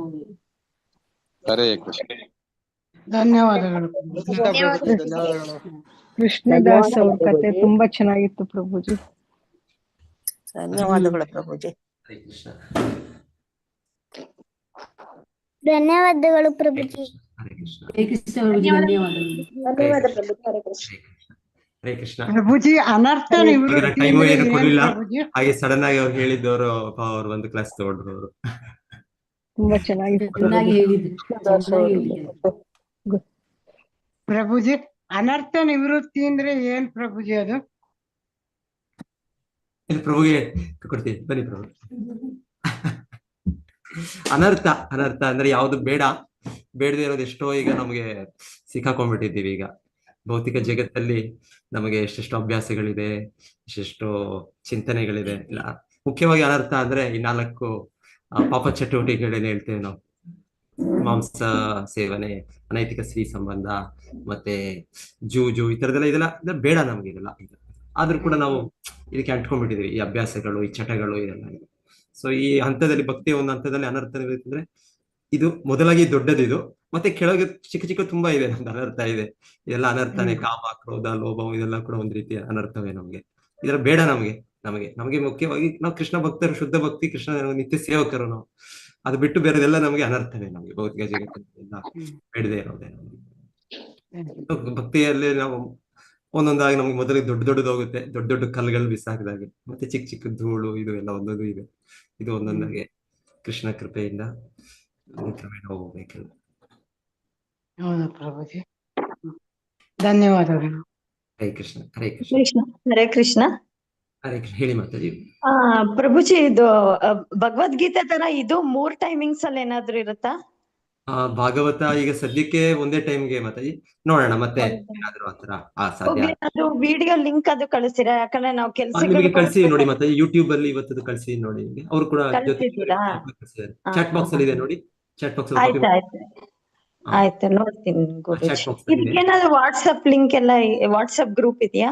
ಹರೇ ಕೃಷ್ಣ. ಧನ್ಯವಾದಗಳು. ಕೃಷ್ಣದಾಸ್ ಅವ್ರ ಕತೆ ತುಂಬಾ ಚೆನ್ನಾಗಿತ್ತು ಪ್ರಭುಜಿ. ಧನ್ಯವಾದಗಳು ಪ್ರಭುಜಿ. ಹರೇ ಕೃಷ್ಣ. ಧನ್ಯವಾದಗಳು ಪ್ರಭುಜಿ. ಹರೇ ಕೃಷ್ಣ. ಹರೇ ಕೃಷ್ಣ ಪ್ರಭುಜಿ, ಧನ್ಯವಾದಗಳು. ಧನ್ಯವಾದ ಪ್ರಭುಜಿ. ಹರೇ ಕೃಷ್ಣ. ಹರೇ ಕೃಷ್ಣ. ಪ್ರಭುಜಿ ಅನರ್ಥ ಟೈಮು ಏನು ನಿವೃತ್ತಿ ಕೊಡ್ಲಿಲ್ಲ, ಪ್ರಭುಜಿ. ಹಾಗೆ ಸಡನ್ ಆಗಿ ಅವ್ರು ಹೇಳಿದ್ದವರು ಅವ್ರು ಒಂದು ಕ್ಲಾಸ್ ತಗೊಂಡ್ರು ಅವರು. ತುಂಬಾ ಚೆನ್ನಾಗಿತ್ತು ಚೆನ್ನಾಗಿ ಪ್ರಭುಜಿ. ಹೇಳಿದ್ರು, ಚೆನ್ನಾಗಿ ಹೇಳಿದ್ರು. ಪ್ರಭುಜಿ ಅನರ್ಥ ನಿವೃತ್ತಿ ಅಂದ್ರೆ ಏನ್ ಪ್ರಭುಜಿ ಅದು? ಇಲ್ಲಿ ಪ್ರಭುಗೆ ಕೊಡ್ತೀನಿ, ಬನ್ನಿ ಪ್ರಭು. ಅನರ್ಥ ಅಂದ್ರೆ ಯಾವ್ದು ಬೇಡದೇ ಇರೋದು ಎಷ್ಟೋ ಈಗ ನಮಗೆ ಸಿಕ್ಕಾಕೊಂಡ್ಬಿಟ್ಟಿದ್ದೀವಿ. ಈಗ ಭೌತಿಕ ಜಗತ್ತಲ್ಲಿ ನಮಗೆ ಎಷ್ಟೆಷ್ಟು ಅಭ್ಯಾಸಗಳಿದೆ, ಎಷ್ಟೆಷ್ಟು ಚಿಂತನೆಗಳಿದೆ. ಇಲ್ಲ, ಮುಖ್ಯವಾಗಿ ಅನರ್ಥ ಅಂದ್ರೆ ಈ 4 ಪಾಪ ಚಟುವಟಿಕೆಗಳೇನು ಹೇಳ್ತೇವೆ ನಾವು. ಮಾಂಸ ಸೇವನೆ, ಅನೈತಿಕ ಸ್ತ್ರೀ ಸಂಬಂಧ, ಮತ್ತೆ ಜೂಜು, ಈ ತರದೆಲ್ಲ ಇದೆಲ್ಲ ಬೇಡ ನಮ್ಗೆ. ಇದೆಲ್ಲ ಆದ್ರೂ ಕೂಡ ನಾವು ಇದಕ್ಕೆ ಅಂಟ್ಕೊಂಡ್ಬಿಟ್ಟಿದೀವಿ, ಈ ಅಭ್ಯಾಸಗಳು, ಈ ಚಟಗಳು, ಇದೆಲ್ಲ. ಸೊ ಈ ಹಂತದಲ್ಲಿ, ಭಕ್ತಿಯ ಒಂದು ಹಂತದಲ್ಲಿ ಅನರ್ಥ ಅಂದ್ರೆ ಇದು ಮೊದಲಾಗಿ ದೊಡ್ಡದಿದು, ಮತ್ತೆ ಕೆಳಗೆ ಚಿಕ್ಕ ತುಂಬಾ ಇದೆ, ಅನರ್ಥ ಇದೆ. ಇದೆಲ್ಲ ಅನರ್ಥನೇ. ಕಾಮ, ಕ್ರೋಧ, ಲೋಭ, ಇದೆಲ್ಲ ಕೂಡ ಒಂದ್ ರೀತಿಯ ಅನರ್ಥವೇ ನಮ್ಗೆ. ಇದೆಲ್ಲ ಬೇಡ ನಮಗೆ ಮುಖ್ಯವಾಗಿ ನಾವು ಕೃಷ್ಣ ಭಕ್ತರು, ಶುದ್ಧ ಭಕ್ತಿ, ಕೃಷ್ಣ ನಿತ್ಯ ಸೇವಕರು ನಾವು. ಅದು ಬಿಟ್ಟು ಬೇರೆದೆಲ್ಲ ನಮಗೆ ಅನರ್ಥವೇ. ನಮಗೆ ಭೌತಿಕ ಜಗತ್ತೆಲ್ಲ ಬೇಡದೇ ಇರೋದೇ ನಮಗೆ. ಭಕ್ತಿಯಲ್ಲಿ ನಾವು ಒಂದೊಂದಾಗಿ ನಮ್ಗೆ ಮೊದಲಿಗೆ ದೊಡ್ಡದು ಹೋಗುತ್ತೆ, ದೊಡ್ಡ ಕಲ್ಲುಗಳು ಬಿಸಾಕಿದಾಗೆ, ಮತ್ತೆ ಚಿಕ್ಕ ಧೂಳು, ಇದು ಎಲ್ಲ ಒಂದೊಂದು ಇದೆ. ಇದು ಒಂದೊಂದಾಗೆ ಕೃಷ್ಣ ಕೃಪೆಯಿಂದ ಕ್ರಮೇಣ ಹೋಗ್ಬೇಕಲ್ಲ. ಹೌದು ಪ್ರಭುಜಿ, ಧನ್ಯವಾದಗಳು. ಹರೇ ಕೃಷ್ಣ. ಹರೇ ಕೃಷ್ಣ. ಹರೇ ಕೃಷ್ಣ. ಹರೇ ಕೃಷ್ಣ. ಹೇಳಿ ಮಾತಾಜಿ. ಪ್ರಭುಜಿ, ಇದು ಭಗವದ್ಗೀತೆ ತರ ಇದು 3 ಟೈಮಿಂಗ್ಸ್ ಅಲ್ಲಿ ಏನಾದ್ರು ಇರುತ್ತಾ? ಭಾಗವತ ಈಗ ಸದ್ಯಕ್ಕೆ ಒಂದೇ ಟೈಮ್ಗೆ ಮಾತಾಜಿ, ನೋಡೋಣ ಮತ್ತೆ ಏನಾದ್ರು ಆತರ ಸಾಧ್ಯ. ಅದು ವಿಡಿಯೋ ಲಿಂಕ್ ಅದು ಕಳಿಸ್ತೀರಾ? ಯಾಕಂದ್ರೆ ನಾವು ನಿಮಗೆ ಕಳ್ಸಿ ನೋಡಿ ಕೆಲಸ ಮಾತಾಜಿ, ಯೂಟ್ಯೂಬ್ ಅಲ್ಲಿ ಇವತ್ತದು ಕಳ್ಸಿ ನೋಡಿ. ನಿಮಗೆ ಅವ್ರು ಕೂಡ ಕಳ್ಸಿದ್ದೀರಾ? ಚಾಟ್ ಬಾಕ್ಸ್ ಅಲ್ಲಿ ಇದೆ ನೋಡಿ. ಚಾಟ್ ಬಾಕ್ಸ್ ಆಯ್ತು ನೋಡ್ತೀನಿ ಗುರುಜಿ. ಚಾಟ್ ಬಾಕ್ಸ್ ಅಲ್ಲಿ ಇದೆ. ಇದಕ್ಕೇನಾದ್ರು ವಾಟ್ಸ್ಆಪ್ ಲಿಂಕ್ ಎಲ್ಲ, ವಾಟ್ಸ್ಆಪ್ ಗ್ರೂಪ್ ಇದೆಯಾ?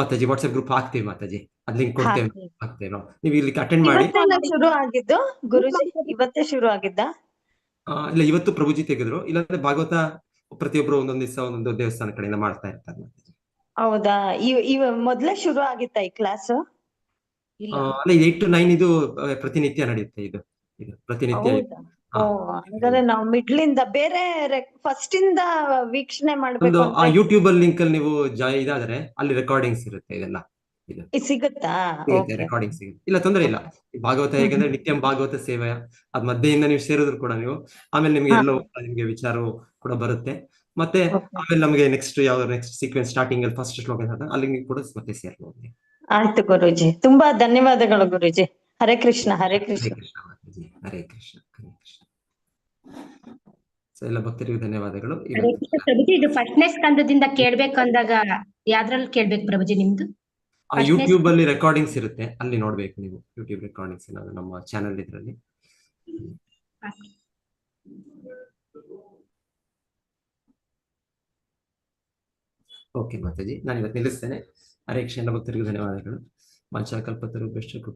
ಮಾತಾಜಿ ವಾಟ್ಸ್ಆಪ್ ಗ್ರೂಪ್ ಹಾಕ್ತೀವಿ ಮಾತಾಜಿ, ಅದ್ ಲಿಂಕ್ ಕೊಡ್ತೇವೆ, ಹಾಕ್ತೀವಿ. ಹಾಕ್ತೇವೆ ನಾವು. ನೀವು ಇಲ್ಲಿ ಅಟೆಂಡ್ ಮಾಡಿ. ಇವತ್ತೆಲ್ಲ ಶುರು ಆಗಿದ್ದು ಗುರುಜಿ? ಇವತ್ತೇ ಶುರು ಆಗಿದ್ದ? ಇಲ್ಲ, ಇವತ್ತು ಪ್ರಭುಜಿ ತೆಗೆದ್ರು. ಇಲ್ಲಾಂದ್ರೆ ಭಾಗವತ ಪ್ರತಿಯೊಬ್ರು ಒಂದೊಂದ್ ದಿವಸ ಒಂದೊಂದು ದೇವಸ್ಥಾನ ಕಡೆಯಿಂದ ಮಾಡ್ತಾ ಇರ್ತಾರೆ ಮಾತಾಜಿ. ಹೌದಾ? ಮೊದ್ಲೇ ಶುರು ಆಗಿತ್ತಾ ಈ ಕ್ಲಾಸ್? ಅಲ್ಲ, ಇದು 8 to 9 ಇದು ಪ್ರತಿನಿತ್ಯ ನಡೆಯುತ್ತೆ. ಇದು ಪ್ರತಿನಿತ್ಯ. ಹೌದಾ? ಹಂಗಾದ್ರೆ ನಾವು ಮಿಡ್ಲಿಂದ ಬೇರೆ ಫಸ್ಟ್ ಇಂದ ವೀಕ್ಷಣೆ ಒಂದು ಮಾಡ್ಬೇಕು ಆ ಅಂತ ಯೂಟ್ಯೂಬ್ ಅಲ್ಲಿ ಲಿಂಕ್ ಅಲ್ಲಿ ನೀವು ಇದಾದ್ರೆ ಅಲ್ಲಿ ರೆಕಾರ್ಡಿಂಗ್ಸ್ ಇರುತ್ತೆ. ಇದೆಲ್ಲ ಸಿಗುತ್ತಾ? ರೆಕಾರ್ಡಿಂಗ್ ಸಿಗುತ್ತೆ, ಇಲ್ಲ ತೊಂದರೆ ಇಲ್ಲ. ಈ ಭಾಗವತ ಹೇಗಂದ್ರೆ ನಿತ್ಯಂ ಭಾಗವತ ಸೇವೆ, ಅದ್ ಮಧ್ಯೆಯಿಂದ ನೀವು ಸೇರಿದ್ರು ಕೂಡ ನೀವು ಆಮೇಲೆ ನಿಮ್ಗೆ ಎಲ್ಲೋ ನಿಮ್ಗೆ ವಿಚಾರ ಕೂಡ ಬರುತ್ತೆ. ಮತ್ತೆ ಆಮೇಲೆ ನಮಗೆ ನೆಕ್ಸ್ಟ್ ಸೀಕ್ವೆನ್ಸ್ ಸ್ಟಾರ್ಟಿಂಗ್ ಅಲ್ಲಿ ಫಸ್ಟ್ ಶ್ಲೋಕ ಅಲ್ಲಿ ಕೂಡ ಮತ್ತೆ ಸೇರ್ಬೋದು. ಆಯ್ತು ಗುರುಜಿ, ತುಂಬಾ ಧನ್ಯವಾದಗಳು ಗುರುಜಿ. ಹರೇ ಕೃಷ್ಣ. ಹರೇ ಕೃಷ್ಣ. ಹರೇ ಕೃಷ್ಣ ಮಾತಾಜಿ. ಹರೇ ಕೃಷ್ಣ. ಹರೇ ಕೃಷ್ಣ. ಸೊ ಎಲ್ಲ ಭಕ್ತರಿಗೂ ಧನ್ಯವಾದಗಳು. ಹರೇ ಕೃಷ್ಣ ಪ್ರಭುಜಿ. ಇದು ಫಸ್ಟ್ನೇ ಸ್ಕಂದದಿಂದ ಕೇಳ್ಬೇಕು ಅಂದಾಗ ಯಾವ್ದ್ರಲ್ಲಿ ಕೇಳ್ಬೇಕು ಪ್ರಭುಜಿ ನಿಮ್ದು? ಯೂಟ್ಯೂಬ್ ಅಲ್ಲಿ ರೆಕಾರ್ಡಿಂಗ್ಸ್ ಇರುತ್ತೆ, ಅಲ್ಲಿ ನೋಡ್ಬೇಕು ನೀವು. ಯೂಟ್ಯೂಬ್ ರೆಕಾರ್ಡಿಂಗ್ಸ್ ಏನಾದ್ರು ನಮ್ಮ ಚಾನೆಲ್ ಇದ್ರಲ್ಲಿ. ಓಕೆ ಮಾತಾಜಿ, ನಾನು ಇವತ್ತು ನಿಲ್ಲಿಸ್ತೇನೆ. ಹರೇ ಕೃಷ್ಣ ಭಕ್ತರಿಗೂ ಧನ್ಯವಾದಗಳು. ವಾಂಛಾ ಕಲ್ಪತರು